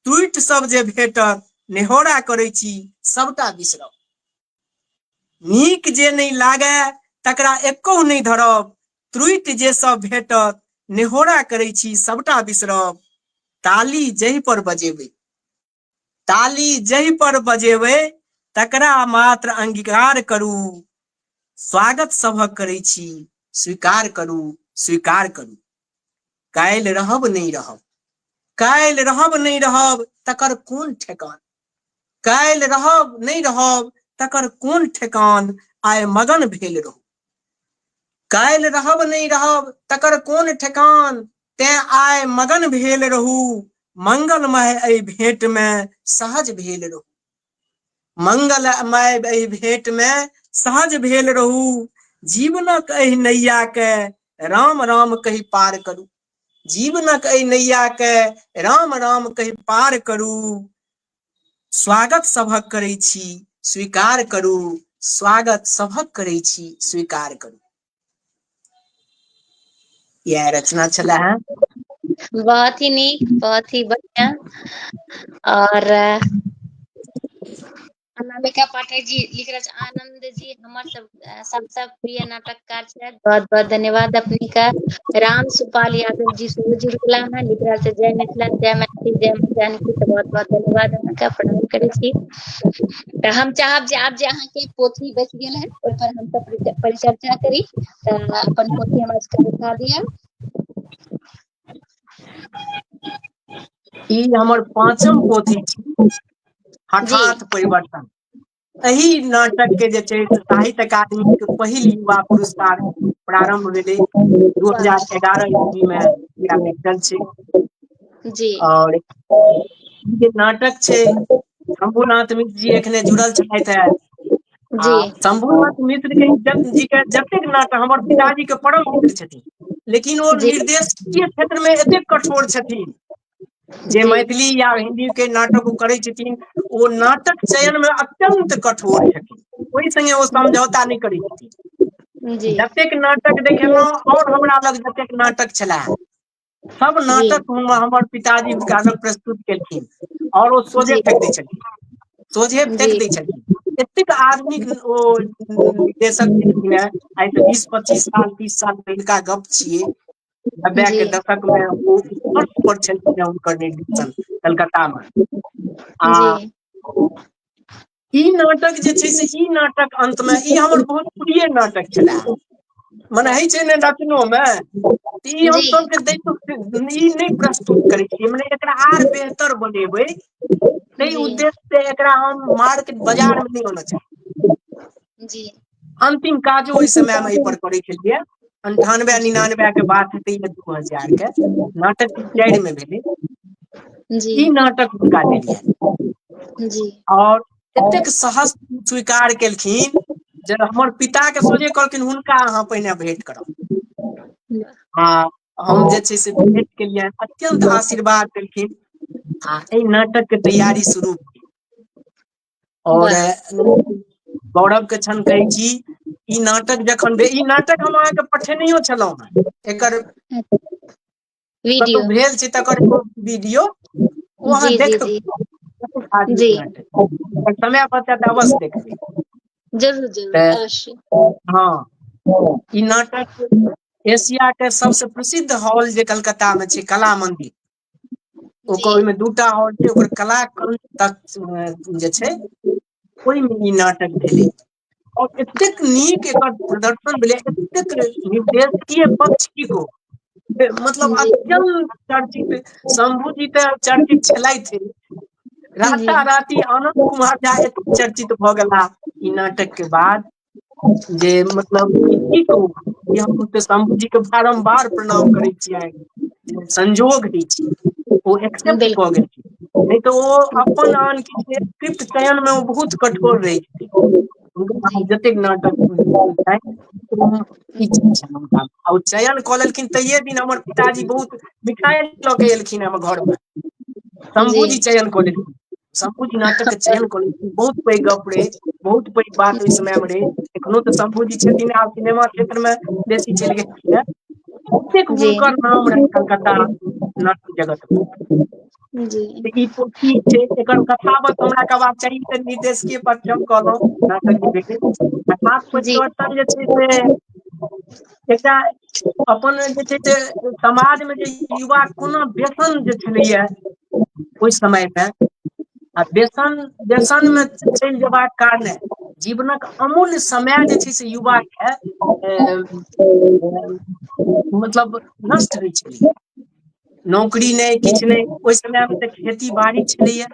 टुटि सब जे भेटत, नेहोरा करै छी, सबटा बिसरब। नीक जे नहि लागय, तकरा एको नहि धरब। त्रुटि जे सब भेटत, नेहोरा करै छी, सबटा बिसरब। ताली जहि पर बजेबै, ताली जहि पर बजेबै, तकरा मात्र अंगीकार करू। स्वागत सभक करै छी, स्वीकार करू, स्वीकार करू। काल्हि रहब नहि रहब, काल्हि रहब नहि रहब, तकर कोन ठेकान। काल्हि रहब नहि रहब, तकर कोन ठेकान, आइ मगन भेल रहू। काल्हि रहब नहि रहब, तकर कोन ठेकान, तें आइ मगन भेल रहू। मंगलमय एहि भेंट में सहज भेल रहू। मंगलमय एहि भेंट में सहज भेल रहू। जीवनक एहि नैया के, राम राम कहि पार करू। जीवनक एहि नैया के, राम राम कहि पार करू। स्वागत सभक करै छी, स्वीकार करू। स्वागत सभक करै छी, स्वीकार करू। यह रचना छला है। बहुत ही नीक, बहुत ही बढ़िया। और अनामिका पाठक जी लिख रहे छै, आनंद जी हमर सबसे प्रिय नाटककार छै, बहुत बहुत धन्यवाद अपने का। राम सुपाल यादव जी सेहो जुड़ गेला है, लिख रहल छै जय मिथिला, जय मैथिली, जय मां जानकी। तऽ बहुत बहुत धन्यवाद अहाँके, प्रणाम करै छी। तऽ हम चाहब जे आब जे अहाँके पोथी बचि गेल है, ओहि पर हम सब परिचर्चा करी। तऽ अपन पोथी हमरा सबके दिखा दिअ। ई हमर पांचम पोथी छी, जी हठात परिवर्तन। एहि नाटक के जे छै, साहित्य अकादमी के पहिल युवा पुरस्कार प्रारंभ भेलै 2011 ईस्वी में, एकरा भेटल छै। जी और ई जे नाटक छै, शंभुनाथ मिश्र जी एखने जुड़ल छलथि है। आ जी शंभुनाथ मिश्र के जी के जतेक नाटक, हमर पिताजी के परम मित्र छथिन, लेकिन ओ जी निर्देशीय क्षेत्र में एतेक कठोर छथिन, जे जी मैथिली या हिंदी के नाटक ओ करै छथिन, ओ नाटक चयन में अत्यंत कठोर छथिन। ओहि संगे ओ समझौता नहि करै छथिन। जी जतेक नाटक देखेलहुँ, और हमरा लग जतेक नाटक छले, सब जी नाटक हमर पिताजी हुनका लग प्रस्तुत केलखिन, और ओ सोझे जी फेक दै छलखिन, सोझे फेक जी दै छलखिन। एतेक आधुनिक ओ निर्देशक छलखिन है। आइ से 20-25 साल 30 साल पहिलका गप छियै। 90 जी के दशक में ओ फर्स्ट पर छलखिन हुनकर निर्देशन कलकत्ता में। आ जी ई नाटक जे छै से, ई नाटक अंत में, ई हमर बहुत प्रिय नाटक छले। मने होइ छै ने रचनो में, ई हम जी सबके दैतो, ई नहि प्रस्तुत करै छियै, मने एकरा आर बेहतर बनेबै, ताहि जी उद्देश्य से एकरा हम मार्केट बाजार में नहि आनय चाहै छी। जी अंतिम काजो ओहि समय में एहि पर करै छलियै। 98-99 के बात हेतै, या 2000 के। नाटक 4 में भेलै। जी ई नाटक हुनका देलियनि, जी और एतेक सहज स्वीकार केलखिन, जे हमर पिता के सोझे कहलखिन, हुनका अहाँ पहिने भेंट कराउ। हाँ, हम जे छै से भेंट केलियनि, अत्यंत आशीर्वाद देलखिन। आ एहि नाटक के तैयारी शुरू भेल। और वाह गौरव के क्षण कहै छी, ई नाटक जखन ई नाटक हम अहाँके पठेनियो छलहुँ हेँ, एकर वीडियो कतहु भेल छै तकर एगो वीडियो, ओ अहाँ जी जी देखबै, जी बहुत धार्मिक जी नाटक, अगर समय बचत तऽ अवश्य देखबै। जरूर जरूर तऽ अवश्य। हाँ, ई नाटक एशिया के सबसे प्रसिद्ध हॉल जे कलकत्ता में छै, कला मंदिर, जी ओकर ओहिमे 2टा हॉल छै, ओकर कलाकंद तक जे छै ओहिमे ई नाटक भेलै। और एतेक नीक एकर प्रदर्शन भेलै, एतेक निर्देशकीय पक्ष की कहू, मतलब जी अत्यंत चर्चित, शंभूजी तऽ चर्चित छलथि, जी राता राति आनंद कुमार झा एतेक चर्चित भऽ गेला ई नाटक के बाद, जे मतलब की कहू, ई हम तऽ शंभू जी के बारम्बार प्रणाम करै छियनि, संजोग दै छै, ओ एक्सेप्ट कऽ बिल्कुल गेलखिन, नहि तऽ ओ अपन आन किछु स्क्रिप्ट चयन में ओ बहुत कठोर रहै छथिन, हुनकर जी अहाँ जतेक नाटक ई चीज छनि हुनका, आ ओ चयन कऽ लेलखिन तहिये दिन हमर पिताजी बहुत मिठाइ लऽ के एलखिन हमर घर में, जी शंभूजी चयन कऽ लेलखिन, शंभूजी नाटक के चयन कऽ लेलखिन, बहुत पैघ गप रहै, बहुत पैघ बात ओहि समय में रहै, एखनो तऽ शंभूजी छथिन, आब सिनेमा क्षेत्र में बेसी चलि गेलखिन हैं, ओतेक जी हुनकर नाम रहनि कलकत्ता नाट्य जगत में। जी ई पोथी छै, एकर कथा बस हमरा कहबाक चाही तऽ निर्देशकीय पक्ष हम कहलहुँ, नाटक जे भेलै, कथाक जी परिवर्तन जे छै से एकटा अपन जे छै से समाज में जे युवा कोना व्यसन जे छलैया ओहि समय में, आ व्यसन में चलि जेबाक कारणे जीवनक अमूल्य समय जे छै से युवा के मतलब नष्ट होइ छलै, नौकरी नहि, किछु नहि, ओहि समय में तऽ खेती बाड़ी छलैया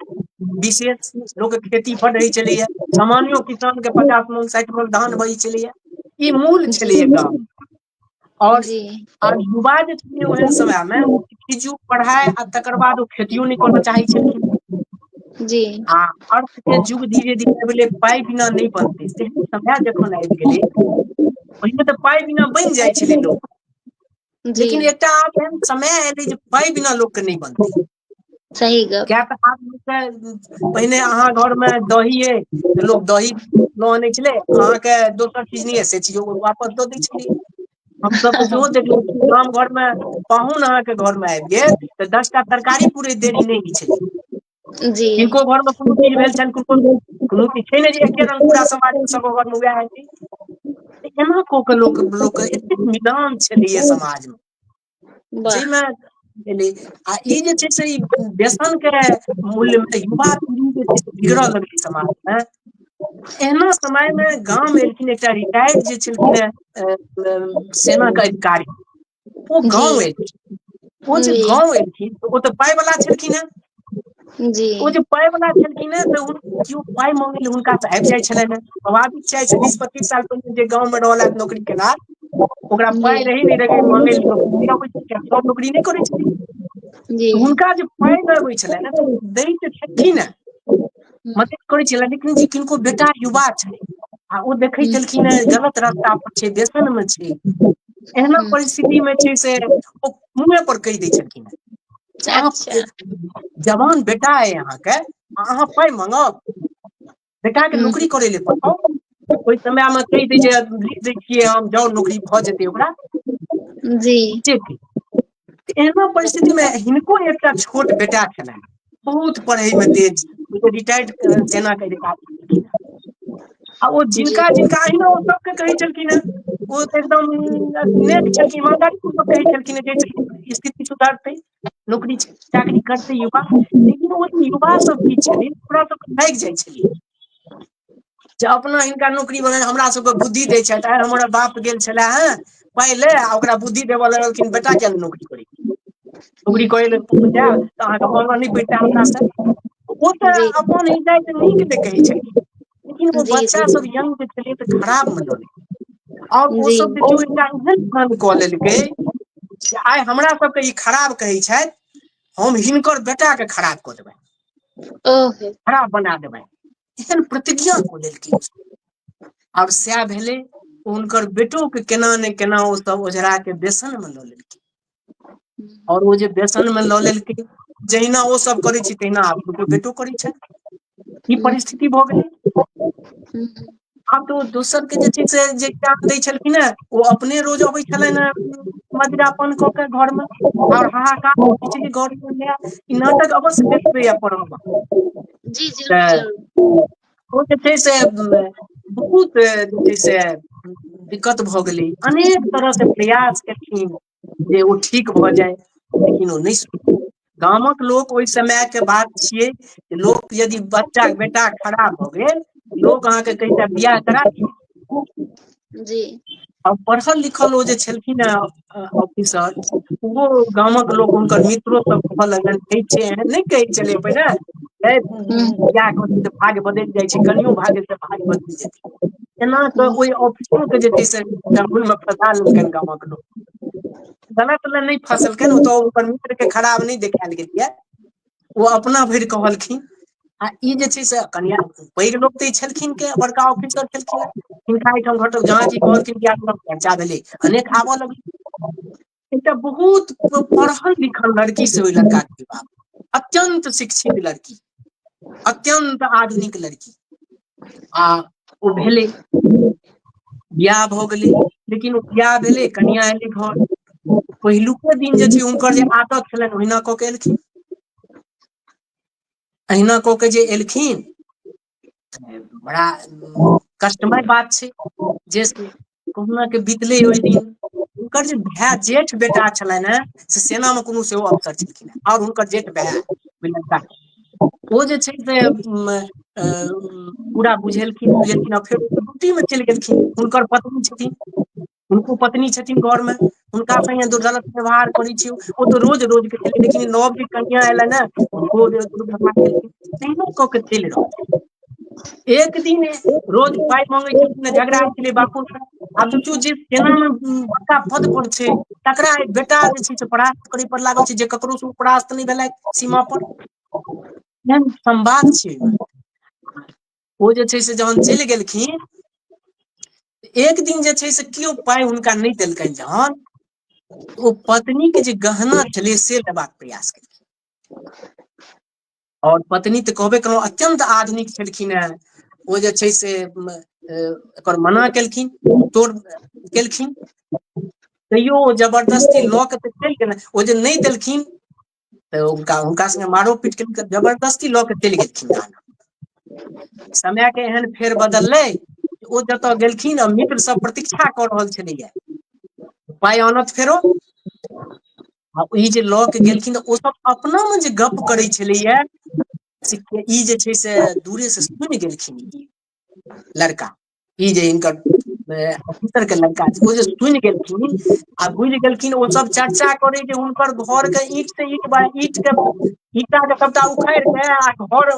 विशेष, लोक खेती बड होइ छलैया, सामान्यो किसान के 50 मन 60 मन धान बही छलैया, ई मूल जी छलैया गाम, और जी युवा जे छलै ओहन समय में ओ किछु पढ़ाई आ तकर बाद ओ खेतियो नहि करऽ चाहै छलखिन, जी आ अर्थ के युग धीरे धीरे भेलै, पाइ बिना नहि बनतै, तेहन समय जखन आबि गेलै, पहिने तऽ पाइ बिना बनि जाइ छलै लोक, जी लेकिन एकटा आब एहन समय एलै जे पाइ बिना लोकके नहि बनतै, सही गप किया तऽ आब पहिने अहाँ घर में दही अइ तऽ लोक दही लऽ आनै छलै, अहाँके दोसर चीज नहि से चीज वापस दऽ दै छलियै, हमसभ तऽ सेहो देखले छियै, गाम घर में पाहुन अहाँके घर में आबि गेल तऽ 10 टा तरकारी पुरैत देरी नहि होइ छलै, जी किनको घर में कोनो चीज भेल छनि, किनको कोनो चीज छै ने जे एके रंग पूरा समाज में सब घर में वएह हेतै, एना कऽ के लोक एतेक मिलान छलैया समाज में, वाह जाहिमे एलै, आ ई जे छै से ई व्यसन के मूल्य में युवा पीढ़ी जे छै से बिगड़ऽ लगलै समाज में, एहनो समय में गाम एलखिन एकटा रिटायर्ड जे छलखिन हेँ सेना के अधिकारी, ओ जी गाँव एलखिन, ओ जे जी गाँव एलखिन ओ तऽ पाइ वला छलखिन हेँ, जी ओ जे पाइ वला छलखिन हेँ तऽ केओ पाइ मंगै ले हुनका से आबि जाइ छलनि हेँ, स्वाभाविक छै, 20-25 साल पहिने जे गाँव में रहलथि नौकरी केलक, ओकरा जी पाइ रहै नहि रहै मंगै ले लोक नहि अबै छै, सब नौकरी नहि करै छथिन, जी हुनका जे पाइ नहि अबै छलनि ने तऽ दै तऽ छलखिन हेँ, मदद करै छलनि, लेकिन जे किनको बेटा युवा छै आ ओ देखै छलखिन हेँ गलत रास्ता पर छै, व्यसन में छै, एहना परिस्थिति में छै से ओ मुँहे पर कहि दै छलखिन हेँ, अहाँ अच्छा जवान बेटा अइ अहाँके, अहाँ पाइ माँगब, बेटा के नौकरी करै ले पठाउ, ओहि समय में कहि दै जे लिख दै छियै हम, जाउ नौकरी भऽ जेतै ओकरा, जी जेतै, एहनो परिस्थिति में हिनको एकटा छोट बेटा छलनि, बहुत पढ़ै में तेज, रिटायर्ड सेना के अधिकारी छलखिन हेँ, आ ओ जी जिनका जिनका अहिना ओ सबके कहै छलखिन हेँ, ओ तऽ एकदम नेक छलखिन, ईमानदारी पूर्वक कहै छलखिन हेँ जे स्थिति सुधरतै, नौकरी चाकरी करतै युवा, लेकिन ओ युवा सब की छलै ओकरा सबके लागि जाइ छलै, जे अपना हिनका नौकरी बला हमरा सबके बुद्धि दै छथि, आइ हमर बाप गेल छले हेँ पाइ ले आ ओकरा बुद्धि देबऽ लगलखिन, बेटा किया नहि नौकरी करै छै, नौकरी करै ले जायब तऽ अहाँके मांगऽ नहि पड़तै हमरा से, ओ तऽ जी अपन हिसाब सँ नीक ले कहै छलखिन, लेकिन ओ जी बच्चा सब यंग जे छलै तऽ खराब में लऽ लेलकै, और ओ जी सब देखियौ एकटा एहन काम कऽ लेलकै जे आइ हमरा सबके ई खराब कहै छथि, हम हिनकर बेटा के खराब कऽ देबनि, ओहो खराब बना देबनि, एहन प्रतिज्ञा कऽ लेलखिन, और सएह भेलै, हुनकर बेटो के केना ने केना ओ सब ओझरा के व्यसन में लऽ लेलखिन, और ओ जे व्यसन में लऽ लेलकै, जहिना ओ सब करै छै तहिना आब हुनकर बेटो करै छथि, ई परिस्थिति भऽ गेलै, आब तो दोसर के जे छै से जे ज्ञान दै छलखिन हे ओ अपने रोज अबै छलनि मदिरापन कऽ के घर में और हाहाकार मचै छलै घर में। ई नाटक अवश्य देखबै अपन। जी जरूर जरूर। ओ जे छै से बहुत जे छै से दिक्कत भऽ गेलै, अनेक तरह से प्रयास केलखिन जे ओ ठीक भऽ जाय, लेकिन ओ नहि सुनलखिन। गामक लोक ओहि समय के बात छियै, लोक यदि बच्चा बेटा खराब भऽ गेल लोक अहाँके कहिता बियाह करा दियौ। जी। और पढ़ल लिखल ओ जे छलखिन हे ऑफिसर, ओहो गामक लोक हुनकर मित्रो सब कहऽ लगलनि ठीक छै, एहन नहि कहै छलै पहिने बियाह कऽ दियौ तऽ भाग बदलि जाइ छै, कनियो भऽ गेल तऽ भाग बदलि जेतै। एना तऽ ओहि ऑफिसरो के जे छै से चंगुल में फंसा लेलकनि गामक लोक। गलत ले नहि फंसलकनि, ओतऽ ओकर मित्र के खराब नहि देखायल गेल ये, ओ अपना भरि कहलखिन। आ ई जे छै से कनिया पैघ लोक तऽ ई छलखिन के, बड़का ऑफिसर छलखिन हे, हिनका एहिठाम घटल जहाँ जी कहलखिन चर्चा भेलै अनेक आबऽ लगलै। एकटा बहुत पढ़ल लिखल लड़की से ओहि लड़का के विवाह, अत्यंत शिक्षित लड़की, अत्यंत आधुनिक लड़की, आ ओ भेलै। बियाह भऽ गेलै, लेकिन ओ बियाह भेलै कनिया एलै घर। पहिलुके दिन जे छै हुनकर जे आदत छलनि ओहिना कऽ के एलखिन। अहिना कऽ के जे एलखिन, बड़ा कष्टमय बात छै जे कहुना के बितलै ओहि दिन। हुनकर जे भाय जेठ बेटा छलनि हेँ से सेना में कोनो सेहो अफसर छलखिन हेँ, और हुनकर जेठ भाय ओ जे छै से पूरा बुझेलखिन आ फेर ड्यूटी में चलि गेलखिन। हुनकर पत्नी छथिन, हुनको पत्नी छथिन घर में, हुनका संगे गलत व्यवहार करै छै ओ तऽ रोज रोज के छलै, लेकिन नव जे कनिया एलनि ने हुनको दुर्व्यवहार केलखिन। तहिना कऽ के चलि रहल। एक दिन रोज पाइ मंगै छलखिन, झगड़ा होइ छलै बापू से। आब देखियौ जे सेना में बड़का पद पर छै तकरा बेटा जे छै से परास्त करय पर लागल छै, जे ककरो से परास्त नहि भेलथि सीमा पर। एहन संवाद छै ओहिमे। ओ जे छै से जहन चलि गेलखिन, एक दिन जे छै से केओ पाइ हुनका नहि देलकनि जहन, ओ पत्नी के जे गहना छलै से लेबाक प्रयास केलखिन। और पत्नी तऽ कहबे केलहुँ अत्यंत आधुनिक छलखिन हेँ, ओ जे छै से एकर मना केलखिन, तोड़ केलखिन। तैयो ओ जबरदस्ती लऽ के तऽ चलि गेलनि, ओ जे नहि देलखिन तऽ हुनका संगे मारो पीट केलखिन, जबरदस्ती लऽ के चलि गेलखिन गहना। समय के एहन फेर बदललै, ओ जतऽ गेलखिन आ मित्र सब प्रतीक्षा कऽ रहल छलैये पाइ आनत फेरो। आ ई जे लऽ के गेलखिन ओ सब अपना मे जे गप करै छलैये से ई जे छै से दूरे से सुनि गेलखिन लड़का, ई जे हिनकर ऑफिसर के लड़का छै, ओ जे सुनि गेलखिन आ बुझि गेलखिन, ओ सब चर्चा करे जे हुनकर घर के ईंट से ईंट बा ईंट के ईटा के सबटा उखाड़ि के आ घर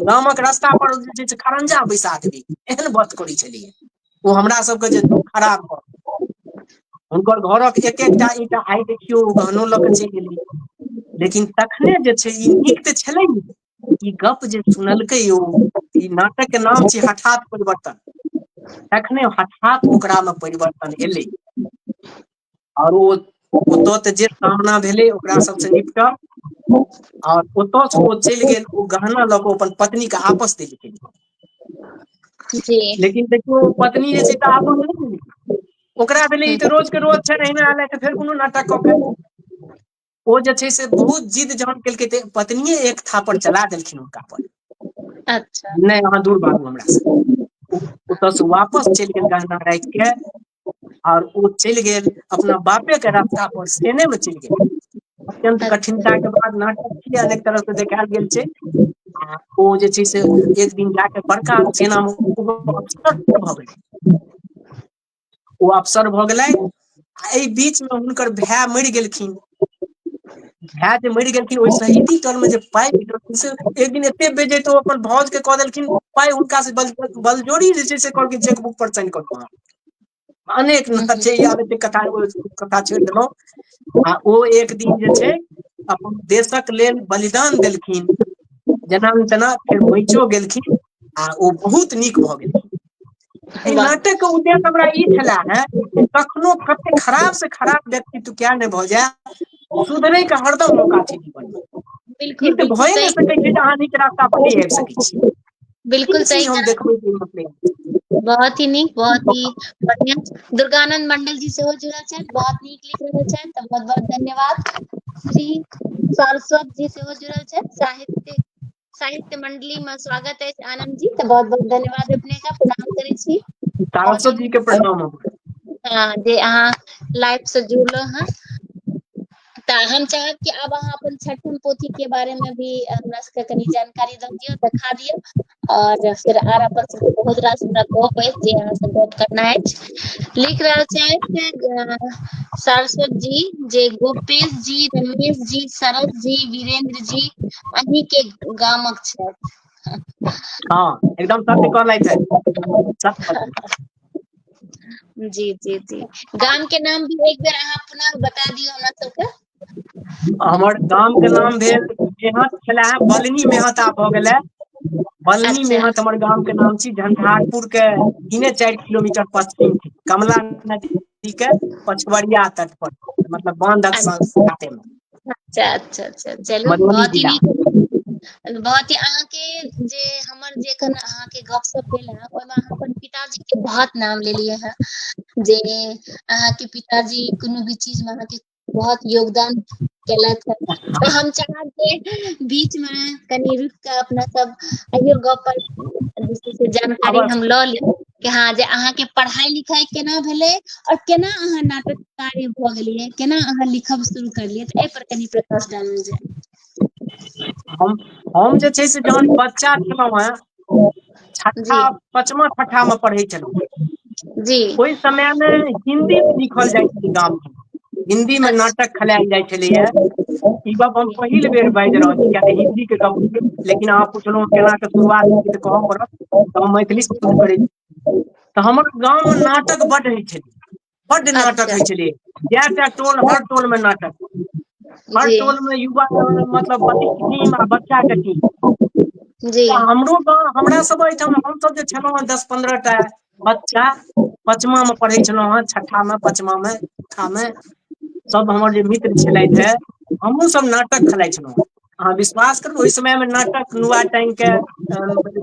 गामक रास्ता पर जे छै से खरंजा बैसा देबै, एहन बात करै छलैये। ओ हमरा सबके जे खराब कऽ हुनकर घरक एक एकटा ईंटा, आइ देखियौ ओ गहनो लऽ के चलि गेलै। लेकिन तखने जे छै ई नीक तऽ छलै ने, ई गप जे सुनलकै ओ, ई नाटक के नाम छियै हठात परिवर्तन। तखने हठात ओकरा मे परिवर्तन एलै, और ओ ओतऽ तऽ जे सामना भेलै ओकरा सबसँ निपटल, और ओतऽ से ओ चलि गेल, ओ गहना लऽ कऽ अपन पत्नी के आपस दे के चलि जी। गेल। लेकिन देखियौ पत्नी जे छै से आपस नहि केलकै, ओकरा भेलै ई तऽ रोज के रोज छै, एहिना एलै तऽ फेर कोनो नाटक कऽ के। ओ जे छै से बहुत जिद जहन केलकै तऽ पत्निये एक थापड़ चला देलखिन हुनका पर। अच्छा। नहि अहाँ दूर भागू हमरा से। ओतऽ से वापस चलि गेल गहना राखि के, और ओ चलि गेल अपना बापे के रास्ता पर, सेने में चलि गेल। अत्यंत अच्छा। कठिनता के बाद नाटक छियै, अनेक तरह से देखायल गेल छै। आ ओ जे छै से एक दिन जाके बड़का सेना मे अफसर भऽ गेलै। ओ अफसर भऽ गेलै, आ एहि बीच मे हुनकर भाय मरि गेलखिन। भाय जे मरि गेलखिन, ओहि शहीदी काल मे जे पाइ भेटलखिन से एक दिन एते बेजैत ओ अपन भाउज के कऽ देलखिन, पाइ हुनका से बलजोरी जे छै से कहलखिन चेक बुक पर साइन कऽ दियौ। अनेक नाच छै, आब एते कथा छोड़ि देलहुँ। आ ओ एक दिन जे छै अपन देशक लेल बलिदान देलखिन, जेना तेना फेर बइचो गेलखिन, आ ओ बहुत नीक भऽ गेलखिन। एहि वाह। नाटक के उद्देश्य हमरा ई छले हे जे कखनो कते खराब से खराब व्यक्तित्व किया नहि भऽ जाय, सुधरै के हरदम मौका छै जीवन मे। ई बिल्कुल तऽ बिल्कुल भए नहि सही। सकै छै जे अहाँ नीक रास्ता पर नहि आबि सकै छी। बिल्कुल ई सही चीज हम कहना। देखबै। बहुत ही नीक, बहुत ही बढ़िया। दुर्गानंद मंडल जी सेहो जुड़ल छथि, बहुत नीक लिख रहल छथि, तऽ बहुत बहुत धन्यवाद। श्री सरस्वत जी सेहो जुड़ल छथि, साहित्य मंडली में स्वागत है आनंद जी, तऽ बहुत बहुत धन्यवाद अपने का, प्रणाम करै छी। तारसो जी के प्रणाम हमर। हाँ, जे अहाँ लाइव से जुड़लो हैं। तऽ हम चाहब कि आब अहाँ अपन छठम पोथी के बारे में भी हमरा सबके कनी जानकारी दऽ दियौ, देखा दियौ, और फिर आर अपन सबके बहुत रास हमरा गप अछि जे अहाँ से गप करना अछि। लिख रहल छथि सरस्वत जी जे गोपेश जी, रमेश जी, शरद जी, वीरेंद्र जी अहीं के गामक छथि। हाँ एकदम सत्य कहलथि है, सत्य। जी जी जी, गाम के नाम भी एक बेर अहाँ पुनः बता दियौ हमरा सबके। हमर गाम के नाम भेल मेहत छले, बलनी मेहत आब भऽ गेलै, बलनी अच्छा मेहत हमर गाम के नाम छी। झंझारपुर के 3-4 किलोमीटर पश्चिम छी, कमला नदी के पछवरिया तट पर, मतलब बांधक काते में, अच्छा अच्छा अच्छा, चलू मधुबनी बहुत ही जिला। नीक, बहुत ही अहाँके जे हमर जे एखन अहाँके गपशप भेल है ओहिमे अहाँ अपन पिताजी के बहुत नाम लेलियै हैं, जे अहाँके पिताजी कोनो भी चीज में अहाँके बहुत योगदान केलथि है। तऽ हम चाहब जे बीच में कनी रुक के अपना सब अइयो गप पर जे छै से जानकारी हम अवश्य लऽ लेब कि हाँ जे अहाँके पढ़ाई लिखाई केना भेलै, और केना अहाँ नाटक कार्य भऽ गेलियै, केना अहाँ लिखब शुरू करलियै, तऽ एहि पर कनी प्रकाश डालल जाय। हम जे छै से जहन बच्चा छलहुँ हैं, छठा जी 5मा छठा में पढ़ै छलहुँ, जी ओहि समय में हिन्दी में लिखल जाइ छलै गाम में, हिन्दी में अच्छा नाटक खेलायल जाइ छलैया। ई बात हम पहिल बेर बाजि रहल छी, किया तऽ हिन्दी के गप, लेकिन अहाँ पुछलहुँ केना के शुरुआत भेल तऽ कहऽ पड़त, तऽ हम मैथिली से शुरू करै छी। तऽ हमर गाँव में नाटक बड्ड होइ छलै, बड्ड नाटक अच्छा होइ छलै, जएटा टोल हर टोल में नाटक, हर जी टोल में युवा मतलब बच्ची टीम आ बच्चा के टीम। जी तऽ हमरो गाँव, हमरा सब एहिठाम हमसब जे छलहुँ हैं 10-15 टा बच्चा, 5मा में पढ़ै छलहुँ हैं, छठा में 5मा में छठा में, सब हमर जे मित्र छलथि है, हमहुँ सब नाटक खेलाइ छलहुँ हैं। अहाँ विश्वास करू ओहि समय में नाटक नुआ टाँगि के,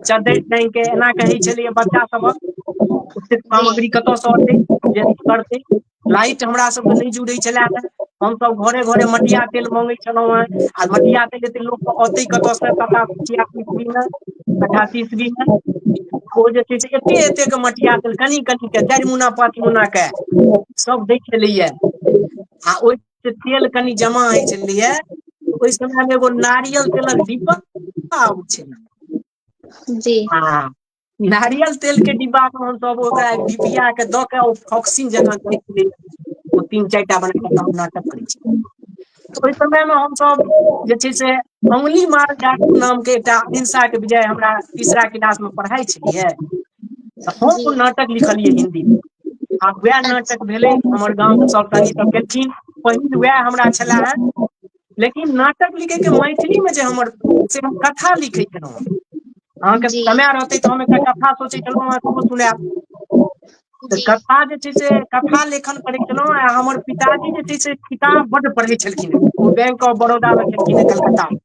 चद्दैर टाँगि के एना के होइ छलैया बच्चा सबक, ओतेक जी सामग्री कतऽ सँ अतै जे करतै। लाइट हमरा सबके नहि जुड़ै छलै है, हमसब घरे घरे मटिया तेल मंगै छलहुँ हैं, आ मटिया तेल एते लोक के औतै कतऽ से, 87-88 ईस्वी में, 88 ईस्वी में, ओ जे छै से एते एते के मटिया तेल कनि कनि के 4 मुना 5 मुना के सब दै छलैया, आ ओहि तेल कनि जमा होइ छलैया। ओहि समय में एगो नारियल तेलक डिब्बा आबै छलै, जी हाँ नारियल तेल के डिब्बा में हमसब ओकरा डिबिया के दऽ के फॉक्सिंग जकाँ करै छलियै, ओ 3-4 टा बना कऽ तहन नाटक करै छलियै। तऽ ओहि समय में हमसब जे छै से अंगुली मार जाटू नाम के एकटा अहिंसा के विजय, हमरा तीसरा क्लास में पढ़ाई छलियै, तऽ हम जी ओ नाटक लिखलियै हिन्दी में, आ वएह अच्छा नाटक भेलै, हमर गाँव के सब संगी सब गेलखिन, पहिल वएह हमरा छले है। लेकिन नाटक लिखै के मैथिली में जे हमर, से हम कथा लिखै छलहुँ हैं। अहाँके जी समय रहतै तऽ हम एकटा कथा सोचै छलहुँ हैं, सेहो सुनायब। तऽ जी कथा जे छै से कथा लेखन करै छलहुँ, आ हमर पिताजी जे छै से किताब बड्ड पढ़ै छलखिन हैं, ओ बैंक ऑफ बड़ौदा में छलखिन हैं कलकत्ता में।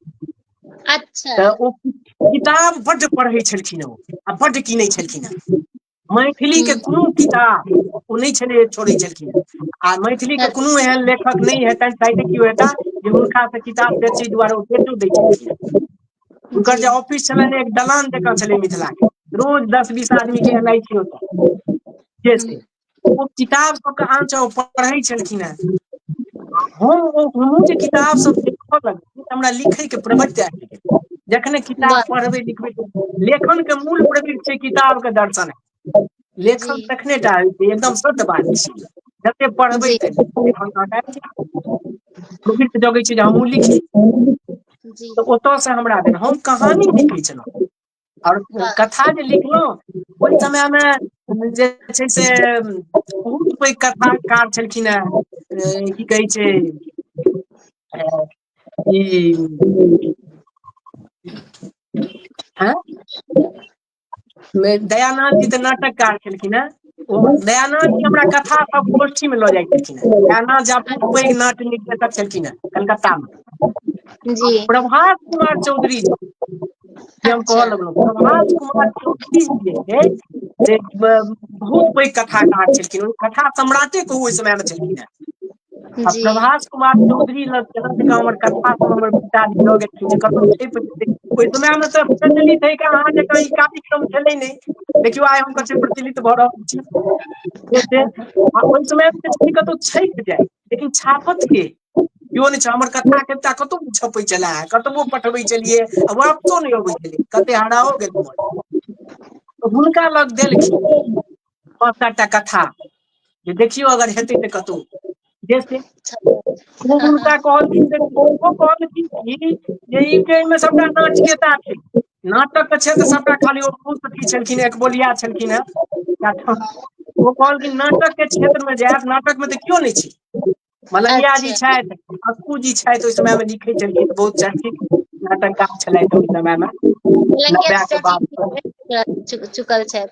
अच्छा तऽ ओ किताब बड्ड पढ़ै छलखिन हैं, आ बड्ड कीनै छलखिन हैं। मैथिली के हम्म कोनो किताब ओ नहि छलै छोड़ै छलखिन हैं, आ मैथिली के कोनो अच्छा एहन लेखक नहि हेतनि, चाहे केओ हेता जे हुनका से किताब बेचै दुआरे ओ बेचो दै छलखिन हैं। हुनकर जी जे ऑफिस छलनि एक दलान जकाँ छलै मिथिला के, रोज 10-20 आदमी के एनाइ छै ओतऽ, से हम्म छै। ओ किताब सबके आनसँ ओ पढ़ै छलखिन हैं, हमहूँ जे किताब सब देखऽ लगलियै तऽ हमरा लिखै के प्रवृत्ति आबि गेल। जखने किताब वाह पढ़बै लिखबै, लेखन के मूल प्रवृत्ति छै किताब के दर्शन, जी लेखन तखने टा होइ छै, एकदम शुद्ध बात छियै, जते पढ़बै जी तते लेखन अहाँके आबि जायत। प्रवृत्ति जगै छै जे हमहूँ लिखी, जी तऽ ओतऽ से हमरा भेल, हम कहानी लिखै छलहुँ। और वाह कथा जे लिखलहुँ, ओहि समय में जे छै से बहुत पैघ कथाकार छलखिन हैं, की कहै छै ई हैं, दयानंद जी तऽ नाटककार छलखिन हैं, ओ दयानंद जी हमरा कथा सब गोष्ठी में लऽ जाइ छलखिन हैं। दयानंद झा बहुत पैघ अच्छा नाट्य निर्देशक छलखिन हैं कलकत्ता में। आ जी प्रभात कुमार चौधरी जी जे हम कहऽ अच्छा लगलहुँ प्रभास कुमार चौधरी जे छै से बहुत पैघ कथाकार छलखिन, ओ कथा सम्राटे कहू ओहि समयमे छलखिन हेँ। आ जी प्रभास कुमार चौधरी लग केना जकाँ हमर कथा सब हमर पिताजी लऽ गेलखिन जे कतहु छपि जेतै। ओहि समयमे तऽ प्रचलित है कि अहाँ जकाँ ई कार्यक्रम छलै नहि। देखियौ आइ हम कते प्रचलित भऽ रहल छी से। आ ओहि समयमे छै कतहु छपि जाय, लेकिन छापत के केओ नहि छै। हमर कथा कविता कतहु छपै छले, कतबो पठबै छलियै आ वापसो नहि अबै छलै, कते हराओ गेल। हुनका लग देलखिन 5-7 टा कथा जे देखियौ अगर हेतै तऽ कतहु जे से खूब हुनका कहलखिन ओ कहलखिन कि जे ई एहिमे सबटा नाचकेता छै। नाटक के क्षेत्र सबटा खाली ओ फूल छलखिन, एक बोलिया छलखिन हेँ। ओ कहलखिन नाटक के क्षेत्रमे जायब, नाटकमे तऽ केओ नहि छै। मलंगिया जी अच्छा छथि, अक्कू जी छथि, ओहि समयमे लिखै छलखिन, बहुत चर्चित नाटककार छलथि ओहि समयमे, लंगेश 90 के चाची बाद से। चुकल छथि।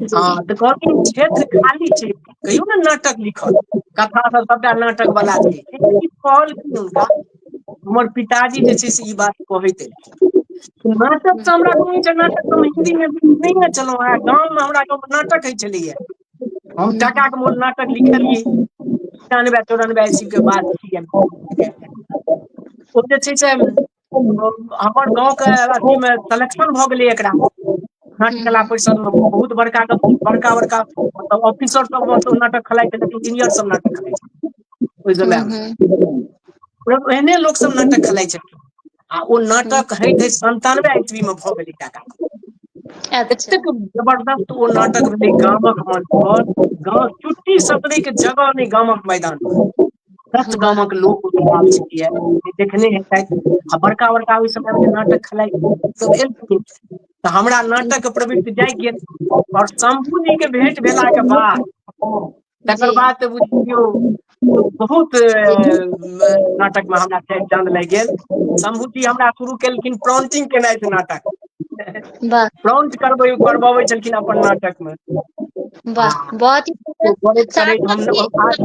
जी हाँ तऽ कहलखिन क्षेत्र खाली छै, कहियो ने नाटक लिखत। कथा सब सबटा नाटक वला छै। कहलखिन हुनका हमर पिताजी जे छै से ई बात कहैत एलखिन। नाटक से हमरा कहै छै, नाटक हम हिन्दी मे नहि छलहुँ हेँ, गाँवमे हमरा गाँव नाटक होइ छलैये। हम टाका के मोल नाटक लिखलियै 93-94 ईस्वी के बाद छियै। ओ जे छै से हमर गाँवके अथीमे सलेक्शन भऽ गेलै एकरा नाट्य कला परिषद मे। बहुत बड़का बड़का मतलब ऑफिसर सब नाटक खेलाइत छलै, इंजीनियर सब नाटक खेलाइत छलै ओहि समयमे। एहने लोक सब नाटक खेलाइत छलखिन। आ ओ नाटक होइत 97 ईस्वी मे भऽ गेलै टाका। अच्छा एतेक जबरदस्त ओ नाटक भेलै गामक मंच पर। गाँव चुट्टी सतरै के जगह नहि गामक मैदान पर। 10 वाह गामक लोक आयल छलैये, देखने हेतैथ। आ बड़का बड़का ओहि समय मे जे नाटक खेलाइ सब एलखिन तऽ हमरा नाटक के प्रवृत्ति जागि गेल। और शंभू जी के भेंट भेलाके बाद तकर जी बाद तऽ बुझियौ बहुत नाटक मे हमरा चांद लागि गेल। शंभू जी हमरा शुरू केलखिन प्रॉन्टिंग केनाइ नाटक। वाह प्रॉन्ट करबबै छलखिन अपन नाटक मे। आ वाह बहुत ही ओ करैत साथ करैत हम साथ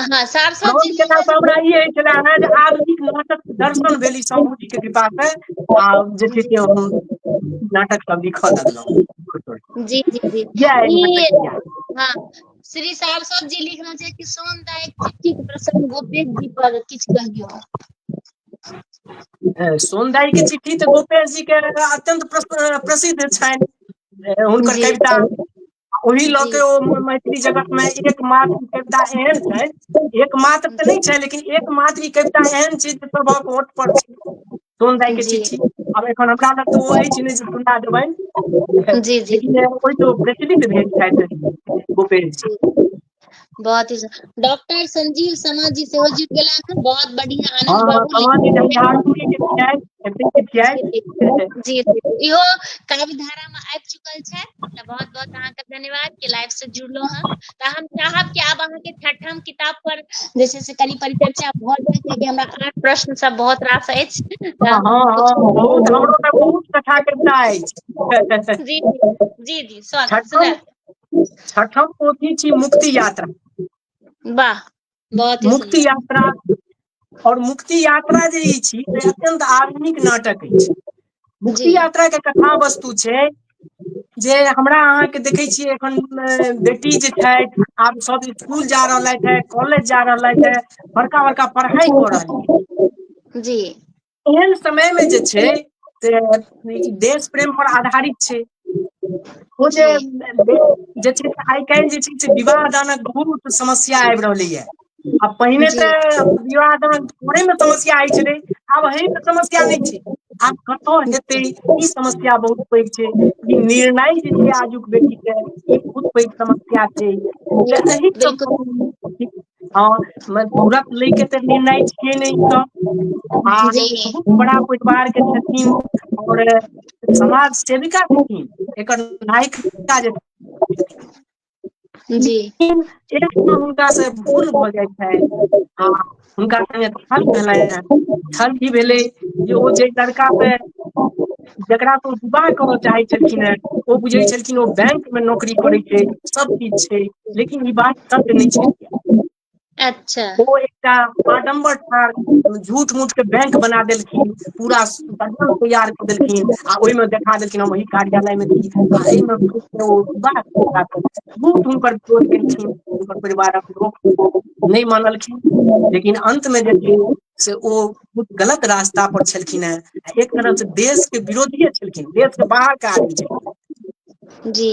हाँ साथ साथ जी प्रॉन्ट केला लिखना से हमरा जो ई होइ छले हे जे आधुनिक नाटक दर्शन भेल ई शंभू जी के कृपा से। आ जे छै से हम नाटक सब लिखऽ लगलहुँ। जी जी जी इएह अइ ई नाटक इतिहास। हाँ श्री सारस्वत जी लिखने छै कि सोनदायक चिट्ठी के प्रसंग गोपेश जी पर किछु कहियौ। सोनदाई के चिट्ठी तऽ गोपेश जी के अत्यंत प्रसिद्ध छनि। हुनकर जी कविता ओहि लऽ जी के ओ मैथिली जगत में एकमात्र कविता एहन छै, एकमात्र तऽ नहि छै लेकिन एकमात्र कविता एहन छै जे सभक ओठ पर छै। सोनदाई के जी चिट्ठी। आब एखन हमरा लग तऽ ओ अछि नहि जे सुना देबनि, जी जी लेकिन ओहि तो प्रचलित भेल छथि गोपेश जी। बहुत ही डॉक्टर संजीव शर्मा जी सेहो जुड़ गेला हन, बहुत बढ़िया हाँ आनंद हाँ बाबू समाधि लिख झंझारपुरी के छियथि, एतै के जी छियथि। जी जी इहो काव्य धारा में आबि चुकल छै। तऽ बहुत बहुत अहाँके धन्यवाद कि लाइव से जुड़लहुँ हँ। तऽ हम चाहब कि आब अहाँके छठम किताब पर जे छै से कनी परिचर्चा भऽ जाय, कियाकि हमरा 8 प्रश्न सब बहुत रास अछि। तऽ हाँ हम हाँ हाँ बहुत, पूछब हमरो तऽ बहुत कथा कविता अछि। जी जी जी स्वागत छठम सुनाएब। छठम पोथी छी मुक्ति यात्रा। वाह बहुत ही मुक्ति सुन्दर यात्रा और मुक्ति यात्रा जे ई छी से अत्यंत आधुनिक नाटक अछि। जी मुक्ति यात्रा के कथा वस्तु छै जे हमरा अहाँके देखै छियै एखन बेटी जे छथि आब सब स्कुल जा रहलथि है, कॉलेज जा रहलथि है, बड़का बड़का पढ़ाई कऽ रहलियै। जी एहन समय में जे छै से ई देश प्रेम पर आधारित छै। ओ जे जी जे छै से आइ काल्हि जे छै से विवाह दानक बहुत समस्या आबि रहलैये। आ पहिने जी तऽ विवाह दान करै मे समस्या होइ छलै, आब एहि मे समस्या नहि छै। आब कतऽ हेतै ई समस्या बहुत पैघ छै। ई निर्णय जे छै आजुक बेटी के ई बहुत पैघ समस्या छै। तऽ एहि बिल्कुल सब हाँ तुरंत लै के तऽ निर्णय छियै नहि ई सब। आ जी बहुत बड़ा परिवार के छथिन और समाज सेविका छथिन एकर नायिका जे छथिन। जी लेकिन एकठाम हुनका से भूल भऽ जाइ छनि आ हुनका संगे छल भेलनि हेँ। छल की भेलै जे ओ जे लड़का से जकरा से ओ विवाह करऽ चाहै छलखिन हेँ ओ बुझै छलखिन ओ बैंक मे नौकरी करै छै, सब चीज छै, लेकिन ई बात सत्य नहि छलैये। अच्छा ओ एकटा आडम्बर ठार झूठ मूठ के बैंक बना देलखिन, पूरा बदल तैयार कर देलखिन आ ओहि में देखा देलखिन हम वही कार्यालय में छी आ एहि में ओ विवाह बहुत हुनकर विरोध केलखिन, हुनकर परिवारक लोक नहीं मानलखिन। लेकिन अंत में जे छै से ओ बहुत गलत रास्ता पर छलखिन हैं, एक तरह से देश के विरोधिये छलखिन, देश के बाहर के आदमी छलखिन, जी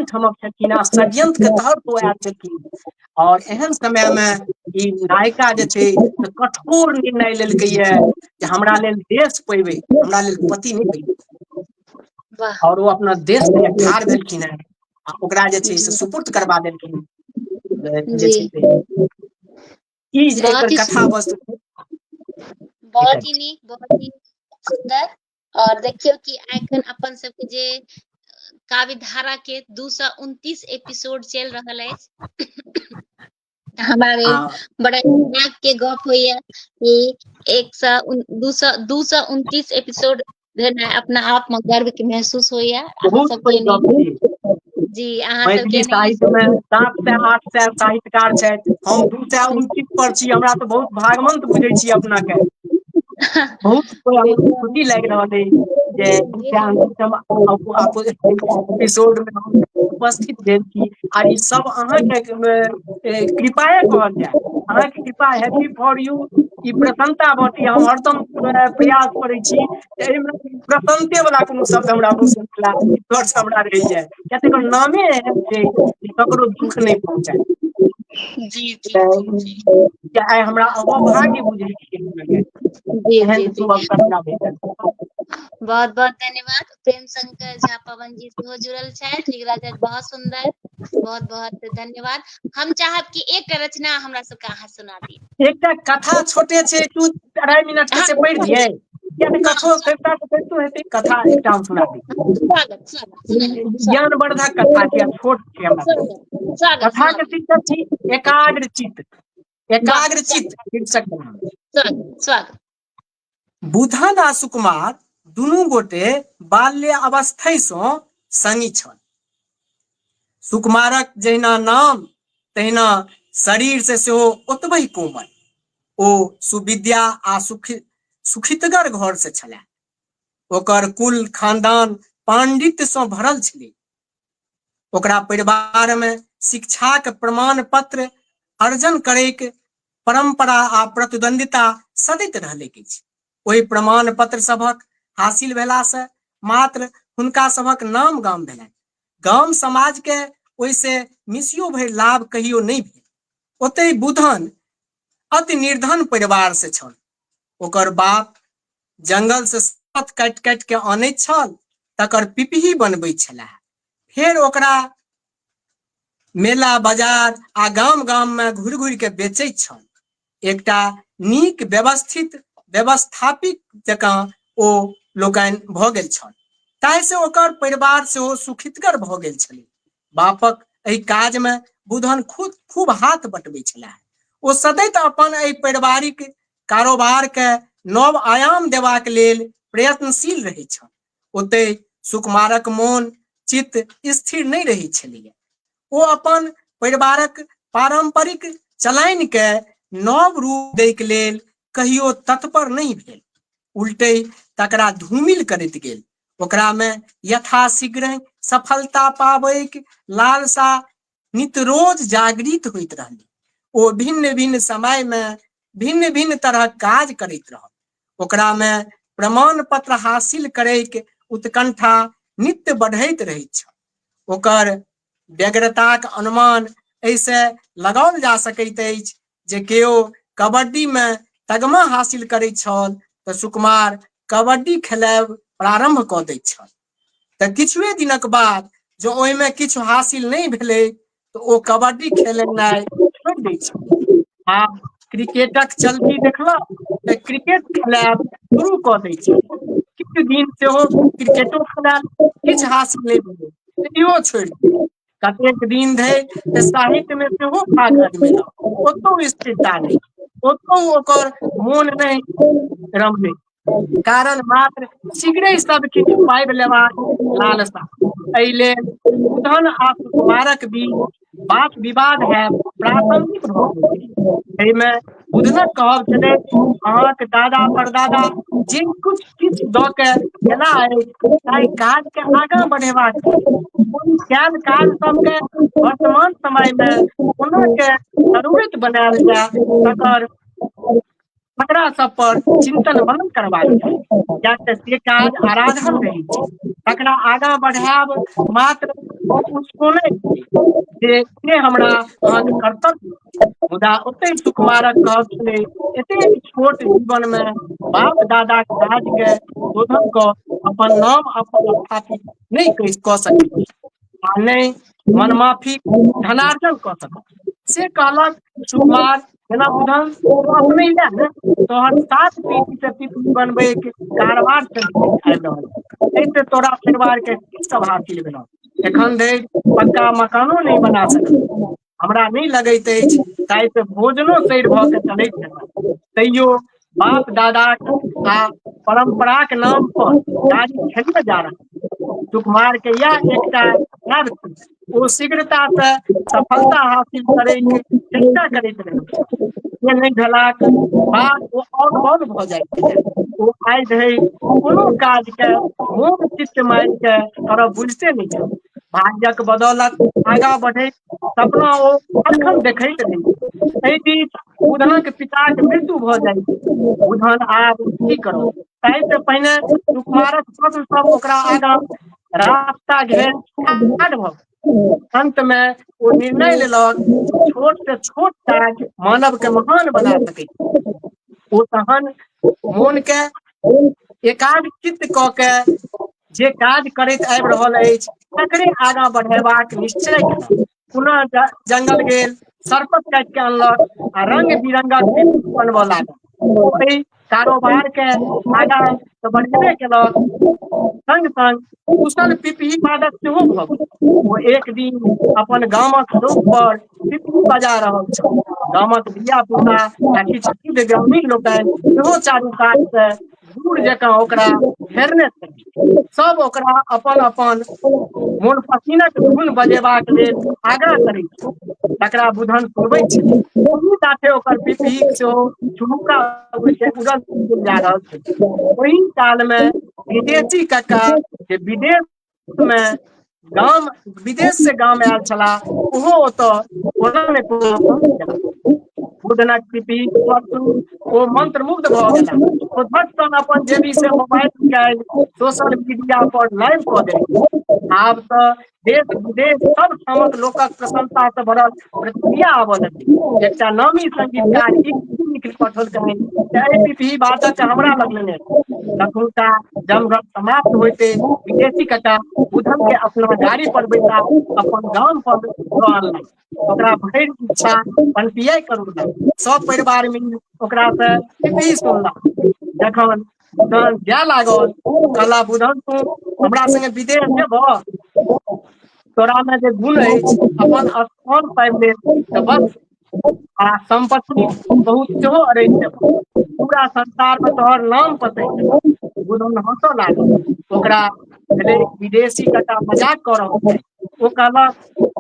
ठमक छलखिन आ षड्यंत्र के तहत ओ आयल छलखिन। और एहन समय में ई नायिका जे छै से कठोर निर्णय लेलकै ये जे हमरा लेल देश पेबे, हमरा लेल पति नहीं पेबे। वाह और वो अपना देश के लिए ठाढ़ भेलखिन हैं आ ओकरा जे छै से सुपुर्द करबा देलखिन जे जी छै से ई जे बहुत एकर ही कथा वस्तु छै। बहुत ही नीक, बहुत ही सुंदर। और देखियो कि एखन अपन सबके जे काव्य धारा के 229 एपिसोड चल रहल अछि। हमारे आ बड़ा नाक के गप होइया कि 229 एपिसोड भेनाइ अपना आप में गर्व के महसूस होइया। अहाँ बहुत पैघ सबके गप नहीं छै। जी अहाँ मैथिली सबके नहीं साहित्य में 700-800 साहित्यकार छथि, हम 229 पर छी, हमरा तो बहुत भागवंत बुझै छी अपना के। बहुत खुशी लागि रहल है जे एपिसोड में हम उपस्थित भेल छी आ ई सब अहाँ के कृपाए कहल जाय, अहाँ के कृपा हैप्पी फॉर यू ई प्रसन्नता बाँटी, हम हरदम प्रयास करै छी एहिमे प्रसन्नते वाला कोनो शब्द हमरा मुँह से निकला, हमरा रहैया किया तऽ एकर नामे एहन छै जे ककरो दुख नहीं पहुँचाय। जी जी जी जी आइ हमरा अहोभाग्य बुझै छियै जी एहन जी जी शुभ अवसर हमरा भेटल। बहुत बहुत धन्यवाद। प्रेम शंकर झा पवन जी सेहो जुड़ल छथि, लिखला छथि बहुत सुंदर, बहुत बहुत धन्यवाद। हम चाहब कि एक रचना हमरा सबके अहाँ सुना दी। एकटा कथा छोटे छै, 2-2.5 मिनट के हाँ से पढ़ि दियै किया तऽ हाँ कथो कविता तऽ करितो हेतै, कथा एकटा हम सुना दी। स्वागत स्वागत सुनाइए ज्ञानवर्धक कथा छै, छोट छै हमरा सबके। स्वागत स्वागत कथा के सुनाइए शीर्षक छी एकाग्र चित्त। वाह एकाग्र चित्त स्वागत शीर्षक के नाम। स्वागत स्वागत बुधन आ सुकुमार दुनू गोटे बाल्य अवस्थिसँ संगी छल। सुकुमारक जहिना नाम तहिना शरीर से सेहो ओतबहि कोमल। ओ सुविद्या आ सुखितगर घर से छलाह। ओकर कुल खानदान पांडित्य सँ भरल छलै। ओकरा परिवार में शिक्षाक प्रमाण पत्र अर्जन करैक परंपरा आ प्रतिद्वंदिता सदैत रहलै अछि। ओहि प्रमाण पत्र सभक हासिल भेलासँ मात्र हुनका सभक नाम गाम भेलनि, गाम समाज के ओहिसे मिसियो भरि लाभ कहियो नहि भेल। ओतहि बुधन अति निर्धन परिवार से छल। ओकर बाप जंगल से सत काटि काटि के आनैत छल, तकर पिपही बनबैत छलाह, फेर ओकरा मेला बाजार आ गाम गाम में घुरि घुरि के बेचैत छल। एकटा नीक व्यवस्थित व्यवस्थापित जकाँ ओ लोकनि भऽ गेल छल, ताहिसँ ओकर परिवार सेहो सुखितगर भऽ गेल छलै। बापक एहि काज में बुधन खूब हाथ बँटबै छलाह। ओ सदैत अपन एहि पारिवारिक कारोबार के नव आयाम देबाक लेल प्रयत्नशील रहैत छल। ओतहि सुकुमारक मोन चित्त स्थिर नहि रहैत छलैया। ओ अपन परिवारक पारंपरिक चलानि के नव रूप दै के लेल कहियो तत्पर नहि भेल, उल्टे तकरा धूमिल करैत गेल। ओकरा में यथाशीघ्र सफलता पाबैक लालसा नित रोज जागृत होइत रहलै। ओ भिन्न भिन्न समय में भिन्न भिन्न तरहक काज करैत रहल। ओकरा में प्रमाण पत्र हासिल करैक उत्कंठा नित्य बढ़ैत रहैत छल। ओकर व्यग्रताक अनुमान एहिसँ लगाओल जा सकैत अछि जे केओ कबड्डी में तगमा हासिल करैत छल तऽ सुकुमार कबड्डी खेलायब प्रारंभ कऽ दैत छल। तऽ किछुए दिनक बाद जँ ओहिमे किछु हासिल नहि भेलै तऽ ओ कबड्डी खेलेनाइ छोड़ि दै छल आ क्रिकेटक चलती देखलक तऽ क्रिकेट खेलायब शुरू कऽ दै छल। किछु दिन सेहो क्रिकेटो खेलायल, किछु हासिल नहि भेलै तऽ इहो छोड़ि दियौ। कतेक दिन धरि तऽ साहित्य में सेहो भाग अजमेलक, ओतहु स्थिरता नहि, ओतहु ओकर मोन नहि रमलै, कारण मात्र शीघ्रे सब किछु पाबि लेबाक लालसा। एहि लेल बुधन आ सुकुमारक बीच वाद विवाद हैब प्रासंगिक भऽ गेल छै। एहिमे बुधनक कहब छलै अहाँके दादा परदादा जे किछु दऽ के केना अछि ताहि काजके आगाँ बढ़ेबाक चाही। ओहि कयल काज सबके वर्तमान समय मे कोना के जरूरत बनायल जाय तकरा सब पर चिंतन मनन करबाक चाही। कियाक से काज आराधन रहै छै, तकरा आगाँ बढ़ायब मात्र उसको नहि जे हमरा अहाँके कर्तव्य। मुदा ओते सुकुमारक कहब छलै एतेक छोट जीवन में बाप दादा काज के शोधन कऽ अपन नाम अपन स्थापित नहि कऽ सकैत छी आ नहि मनमाफी धनार्जन कऽ सकब। से कहलक सुकुमार जेना बुझल तू अपने ले ने तोहर 7 पीढ़ी से पीढ़ी बनबै के कारबार चलि आबि रहल छै, एहिसे तोरा परिवार के की सब हासिल भेलौ? एखन धरि पक्का मकानो नहि बना सकल, हमरा नहीं लगैत अछि ताहि से भोजनो सैर भऽ के चलैत हेतै। तैयो बाप दादा आ परंपरा के नाम पर गाड़ी खेलने जा रहल सुकुमार के यह एकटा ओ शीघ्रता से सफलता हासिल करैके चेष्टा करैत रहै। से नहि भेलाक बाद ओ और बौद्ध भऽ जाइत छै। ओ आइ धरि कोनो काज के मोन चित्त मारि के करब बुझिते नहि छल। भाग्यक बदौलत आगाँ बढ़ैत सपना ओ अखन देखैत रही। एहि बीच बुधनक पिताक मृत्यु भऽ जाइ छै। बुधन आब की करब, ताहि से पहिने सुकुमारक पुत्र सब ओकरा आगाँ रास्ता घेर ठाढ़ भऽ अंत में ओ निर्णय लेलक छोट से छोट काज मानव के महान बना सकै। ओ तहन मोन के एकाग्रचित्त कऽ के जे काज करैत आबि रहल अछि तकरे आगाँ बढ़ेबाक निश्चय केलक। पुनः जंगल गेल, सरपत काटि के अनलक आ रंग बिरंगक पिपी बनबऽ लागल। ओ एहि कारोबार के आगाँ तऽ बढ़ेबे केलक, संग संग कुशल पिपही पादक सेहो भऽ गेल। ओ एक दिन अपन गामक चौक पर पिपही बजा रहल छल। गामक धिया पुता आ किछु सिद्ध ग्रामीण लोकनि सेहो चारू कात से दूर जकाँ ओकरा घेरने छल। सब ओकरा अपन अपन मोन पसीनक धुन बजेबाक लेल आग्रह करैत छल। तकरा बुधन सुनबै छलै। ओहि साथे ओकर पिपही सेहो झुमुका उड़ल जा रहल छै। ओहि काल में विदेशी कक्का जे विदेश से गाम आयल छलाह ओहो ओतऽ कोनो ने कोनो पहुँच गेला। बुधनक पिपही ओ मंत्र मुग्ध भऽ गेला। ओ झट सन अपन जेबी से मोबाइल निकालि सोशल मीडिया पर लाइव कऽ देलक। आब तऽ देश विदेश सब ठामक लोकक प्रशंसा से भरल प्रतिक्रिया आबऽ लगलै। एकटा नामी संगीतकार लिखि पठौलकनि एहि पिपही बादक हमरा लग लेने कखुनका जमघट समाप्त होइते विदेशी कक्का बुधन के अपना गाड़ी पर बैसा अपन गाम पर लऽ अनलक। ओकरा भरि इच्छा पनपियाइ करौलक। सब परिवार मिल ओकरा से पिपही सुनलक। जखन बुधन जाय लागल कहला बुधन तू हमरा संगे विदेश जेबह? तोरा में जे गुण अछि अपन स्थान पाबि लेब तऽ बस आ संपत्ति बहुत सेहो अरैन देबह। पूरा संसार में तोहर नाम पसरि जेतह। बुधन हंसऽ लागल। ओकरा भेलै विदेशी कक्का मजाक कऽ रहल छै। ओ कहलक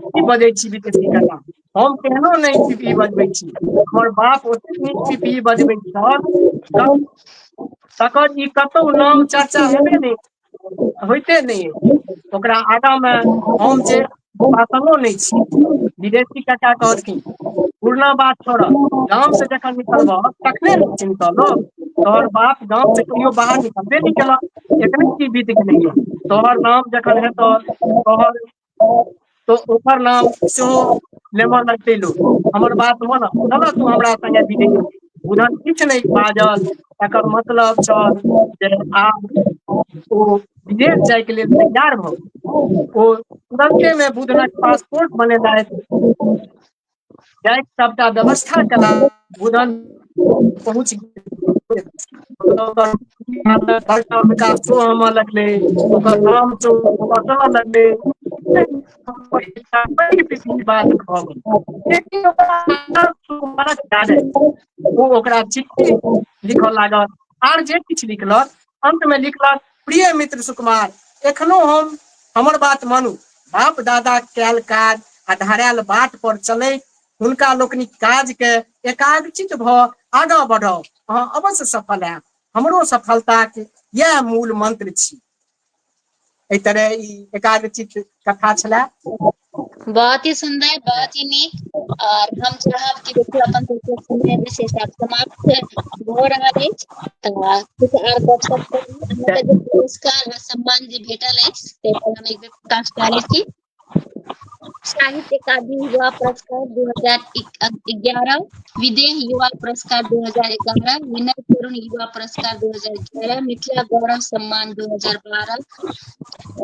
की बजै छी विदेशी कक्का, हम केहनो नहि पिपही बजबै छी। हमर बाप ओतेक नीक पिपही बजबै छल तकर ई कतहु नाम चर्चा हेबे नहि होइते नहि अछि। ओकरा आगाँ में हम जे पात्रो नहि छी। विदेशी कक्का कहलखिन पुरना बात छोड़ह, गाम से जखन निकलबह तखने ने चिन्हतह लोक। तोहर बाप गाम से कहियो बाहर निकलबे नहि केलक, एखने की बीत गेलैये। तोहर नाम जखन हेतह तो ओकर नाम सेहो लेबऽ लगतै लोक। हमर बात मानह, चलह तू हमरा संगे विदेश। बुधन किछु नहि बाजल। तकर मतलब छल जे आब ओ विदेश जायके लेल तैयार भऽ गेल। ओ तुरंते में बुधनक पासपोर्ट बनेलथि, जायके सबटा व्यवस्था केला। बुधन पहुँच लगलै ओकर नाम लगलै। बात भऽ गेल। ओ ओकरा चिट्ठी लिखऽ लागल आर जे किछु लिखलक अंत में लिखलक प्रिय मित्र सुकुमार, एखनो हमर बात मानू। बाप दादा कयल काज आ धरायल बाट पर चलैत हुनका लोकनिक काज के एकाग्रचित भ आगाँ बढ़ब, अहाँ अवश्य सफल हैब। हमरो सफलताके यह मूल मंत्र छी। एहि तरह ई एकाग्रचित कथा छलै। बहुत ही सुंदर, बहुत ही नीक। और हम चाहब कि देखिए अपन सबके समय जे छै से आब समाप्त भ रहल अछि, तऽ कुछ आर गपशप करी। अहाँके जे पुरस्कार आ सम्मान जे भेटल अछि ताहि पर हम एक बेर प्रकाश डालै छी। साहित्य अकादमी युवा पुरस्कार 2011, विदेह युवा पुरस्कार 2011, विनय तरुण युवा पुरस्कार 2011, मिथिला गौरव सम्मान 2012,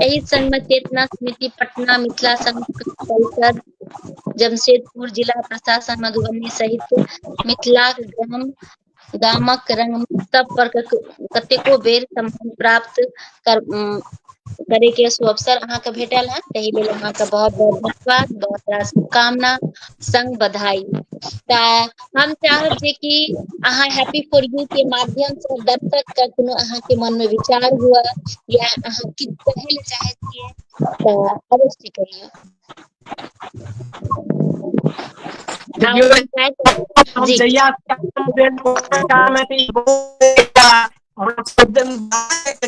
एहि संग में चेतना समिति पटना, मिथिला संघ परिषद जमशेदपुर, जिला प्रशासन मधुबनी सहित मिथिलाक गामक रंगमंच पर कतेको बेर सम्मान प्राप्त करे के अवसर अहाँके भेटल है, ताहि लेल अहाँके बहुत बहुत धन्यवाद, बहुत बहुत शुभकामना, संग बधाई। तऽ हम चाहब जे कि अहाँ हैप्पी फॉर यू के माध्यम से दर्शक के कोनो अहाँके मन में विचार हुआ या अहाँ किछु कहै ले चाहै छियै तऽ अवश्य कहियौ। हम जी जहिया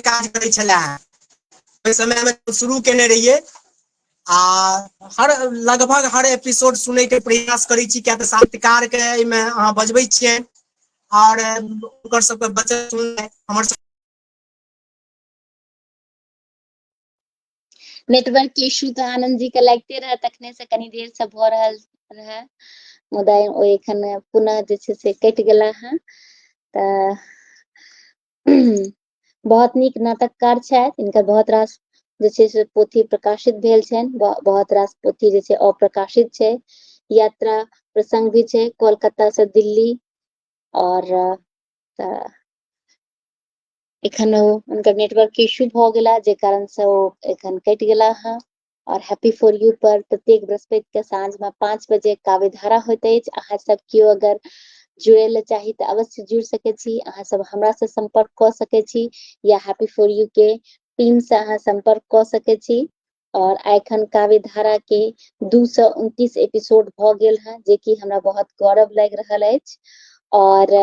काज करै छलै, ओहि समय में शुरू केने रहियै आ लगभग हर एपिसोड सुनै के प्रयास करै छी, किया तऽ साहित्यकार के एहिमे अहाँ बजबै छियै और ओकर सबके वचन सुननाइ हमर सब नेटवर्क के इश्यू तऽ आनंद जी के लगते रहे, तखने से कनी देर से भ रहल रहे, मुदा ओ एखन पुनः जे छै से कटि गेला है। तऽ बहुत नीक नाटककार छथि, इनकर बहुत रास जे छै से पोथी प्रकाशित भेल छनि, बहुत रास पोथी जे छै अप्रकाशित छै। यात्रा प्रसंग भी छै, कोलकाता से दिल्ली, और एखन उनकर नेटवर्क के इश्यू भ गेला, जे कारण से ओ एखन कटि गेला है। और हैप्पी फॉर यू पर प्रत्येक बृहस्पति के साँझ में 5 बजे काव्य धारा होइत अछि। अहाँ सब केओ अगर जुड़े ले चाही तऽ अवश्य जुड़ सके छी, अहाँ सब हमरा से संपर्क क सके छी या हैप्पी फॉर यू के टीम से अहाँ संपर्क क सके छी। और एखन काव्य धारा के 229 एपिसोड भ गेल है, जे कि हमरा बहुत गौरव लागि रहल अछि। और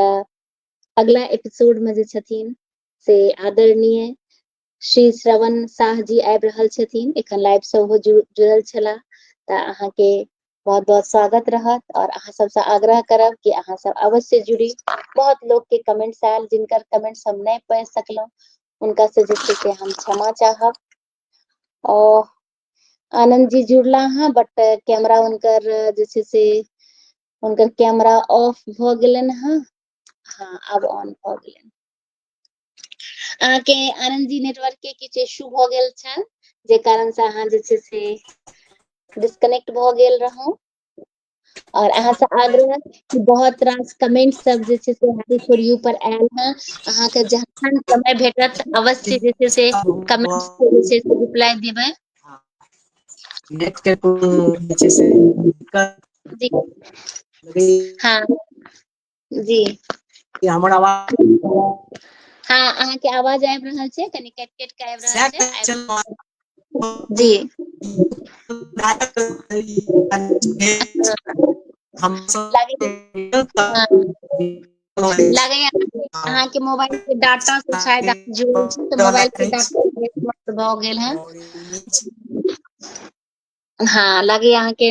अगला एपिसोड में जे छथिन से आदरणीय श्री श्रवण शाह जी आबि रहल छथिन, एखन लाइव से ओहो जुड़ल छला, तऽ अहाँके बहुत बहुत स्वागत रहत। और अहाँ सबसे आग्रह करब कि अहाँ सब अवश्य जुड़ी। बहुत लोग के कमेंट्स आयल, जिनकर कमेंट्स हम नहीं पढ़ सकलौं, उनका से जे छै से हम क्षमा चाहब। और आनंद जी जुड़ला हैं, बट कैमरा उनकर जे छै से उनकर कैमरा ऑफ भ गेलन हैं। हाँ, आब ऑन भ गेलन। अहाँके आनंद जी नेटवर्क के किछु इश्यू भ गेल छल, जे कारण से अहाँ जे छै से डिस्कनेक्ट भ गेल रहौ। और अहाँ से आग्रह कि बहुत रास कमेंट सब जे छै से हैप्पी फॉर यू पर आयल हैं, अहाँके जखन समय भेटत अवश्य जे छै से कमेंट्स के जे छै से रिप्लाई देबै। नेट के जे छै से जी दिक्कत हाँ जी हमर आवाज हाँ, अहाँके आवाज आबि रहल छै, कनी कटि कटि के आबि रहल छै, जी हम हाँ, लागैया अहाँके मोबाइल के डाटा से शायद अहाँ जुड़ल छी, तऽ मोबाइल के डाटा समाप्त भ गेल है। हाँ, लागैया अहाँके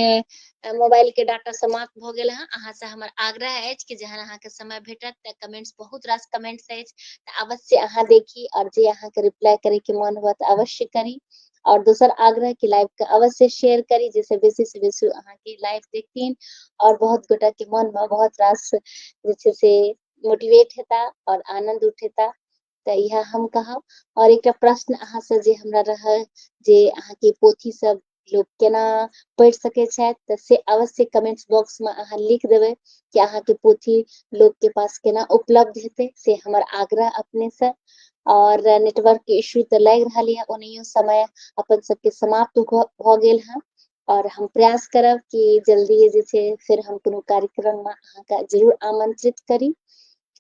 मोबाइल के डाटा समाप्त भ गेल है। अहाँ से हमर आग्रह अछि कि जहन अहाँके समय भेटत तऽ कमेंट्स, बहुत रास कमेंट्स अछि, तऽ अवश्य अहाँ देखी, और जे अहाँके रिप्लाई करे के मन हुआ तऽ अवश्य करी। और दोसर आग्रह कि लाइव के अवश्य शेयर करी, जैसे बेसी से बेसी अहाँके लाइव देखथिन और बहुत गोटा के मन में बहुत रास जे छै से मोटिवेट हेता और आनंद उठेता। तऽ इएह हम कहब। और एकटा प्रश्न अहाँ से जे हमरा रहै, जे अहाँके पोथी सब लोग केना पढ़ि सकै छथि, तऽ से अवश्य कमेंट्स बॉक्स में अहाँ लिख देबै कि अहाँके पोथी लोग के पास केना उपलब्ध हेतै, से हमर आग्रह अपने से। और नेटवर्क के इश्यू तऽ लागि रहल है, ओनहियो समय अपन सबके समाप्त भ गेल है। और हम प्रयास करब कि जल्दी जे छै फिर हम कोनो कार्यक्रम में अहाँके जरूर आमंत्रित करी।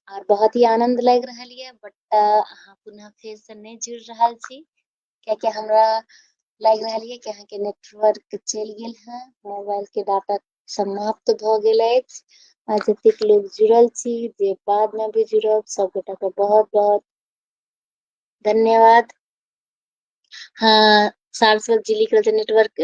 और बहुत ही आनंद लागि रहल है, बट अहाँ पुनः फेर से नहीं जुड़ रहल छी, कियाकि हमरा लागि रहल है कि अहाँके नेटवर्क चलि गेल है, मोबाइल के डाटा समाप्त भ गेल अछि। आ जतेक लोग जुड़ल छी, जे बाद में भी जुड़ब, सब गोटा के बहुत बहुत धन्यवाद। हाँ, सारस्वत जी लिख रहल छै नेटवर्क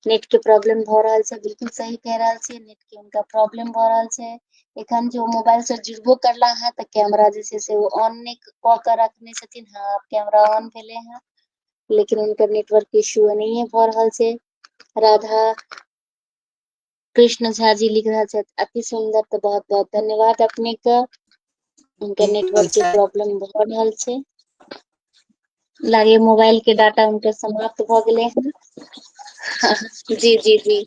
नेट के प्रॉब्लम भ रहल छै, बिल्कुल सही कह रहल छियै, नेट के उनका प्रॉब्लम भ रहल छै। एखन जो मोबाइल से जुड़बो करला है त कैमरा जे छै से वो ऑन नहीं क के रखने छथिन। हाँ, कैमरा ऑन भेले है, लेकिन उनकर नेटवर्क इश्यू नहीं भ रहल छै। राधा कृष्ण झा जी लिख रहल छथि, अति सुंदर, तो बहुत बहुत धन्यवाद अपने के। उनके नेटवर्क के प्रॉब्लम भ रहल छै, लागे मोबाइल के डाटा उनके समाप्त भ गेले हैं। जी जी जी,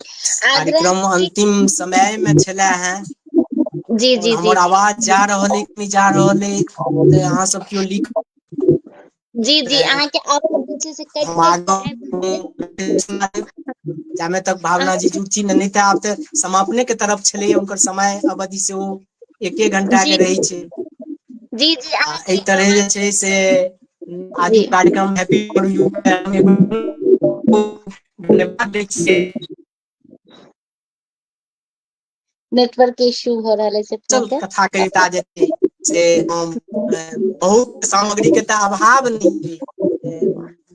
आग्रह कार्यक्रम अंतिम समय में छला है जी और जी जी हमर आवाज जा रहल है कि नहीं जा रहल है, तो अहाँ सब केओ लिख जी जी, अहाँ के आवाज जे छै से कटि हम कटि के आबि रहल आगे छै। जामे तक भावना जी जुड़ची नहीं तो आब तो समापने के तरफ छले, उनकर समय अवधि से वो 1 घंटा के जी रही छै। जी जी, आ अहाँ एहि के तरह जे आवाज छै से जी आजुक कार्यक्रम हैप्पी फॉर यू के हम एगो धन्यवाद दै छियै। नेटवर्क इश्यू हो रहल छै अपने चल के। कथा कविता जे छै से हम बहुत सामग्री के तऽ अभाव नहीं है,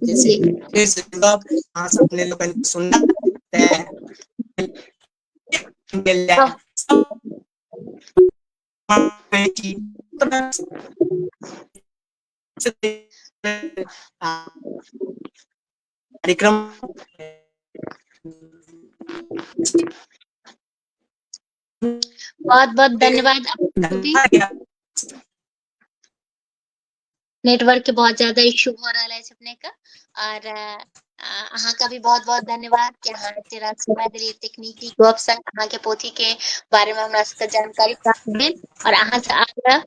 जैसे जी फिर से जुड़ब, अहाँ सब अपने लोगन सुनब तऽ मिल हाँ, जाए सब कहै छी कार्यक्रम बहुत बहुत धन्यवाद आपको भी। नेटवर्क के बहुत ज्यादा इश्यू भ रहल है अपने के, और अहाँ का भी बहुत बहुत धन्यवाद कि अहाँ एते रात समय देलिए, तकनीकी गप संग अहाँ के पोथी के बारे में हमरा सबके जानकारी प्राप्त भेल। और अहाँ से आग्रह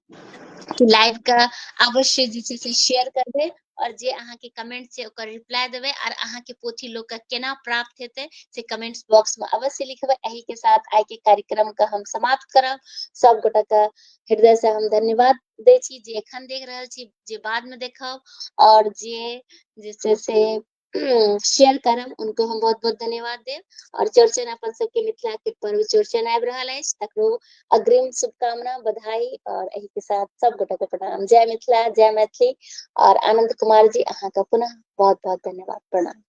कि लाइव का अवश्य जे छै से शेयर करबे, और जे अहाँ के कमेंट छै ओकर रिप्लाई देबे, और अहाँ के पोथी लोग के केना प्राप्त हेते से कमेंट्स बॉक्स में अवश्य लिखबे। एही के साथ आइ के कार्यक्रम के हम समाप्त करब। सब गोटा के हृदय से हम धन्यवाद दै छी, जे एखन देख रहल छी, जे बाद में देखब, और जे छै से शेयर करब, उनको हम बहुत बहुत धन्यवाद देब। और चौड़चन अपन सबके मिथिला के पर्व चौड़चन आबि रहल अछि, तकरो अग्रिम शुभकामना, बधाई, और एही के साथ सब गोटा के प्रणाम। जय मिथिला, जय मैथिली। और आनंद कुमार जी, अहाँ का पुनः बहुत बहुत धन्यवाद, प्रणाम।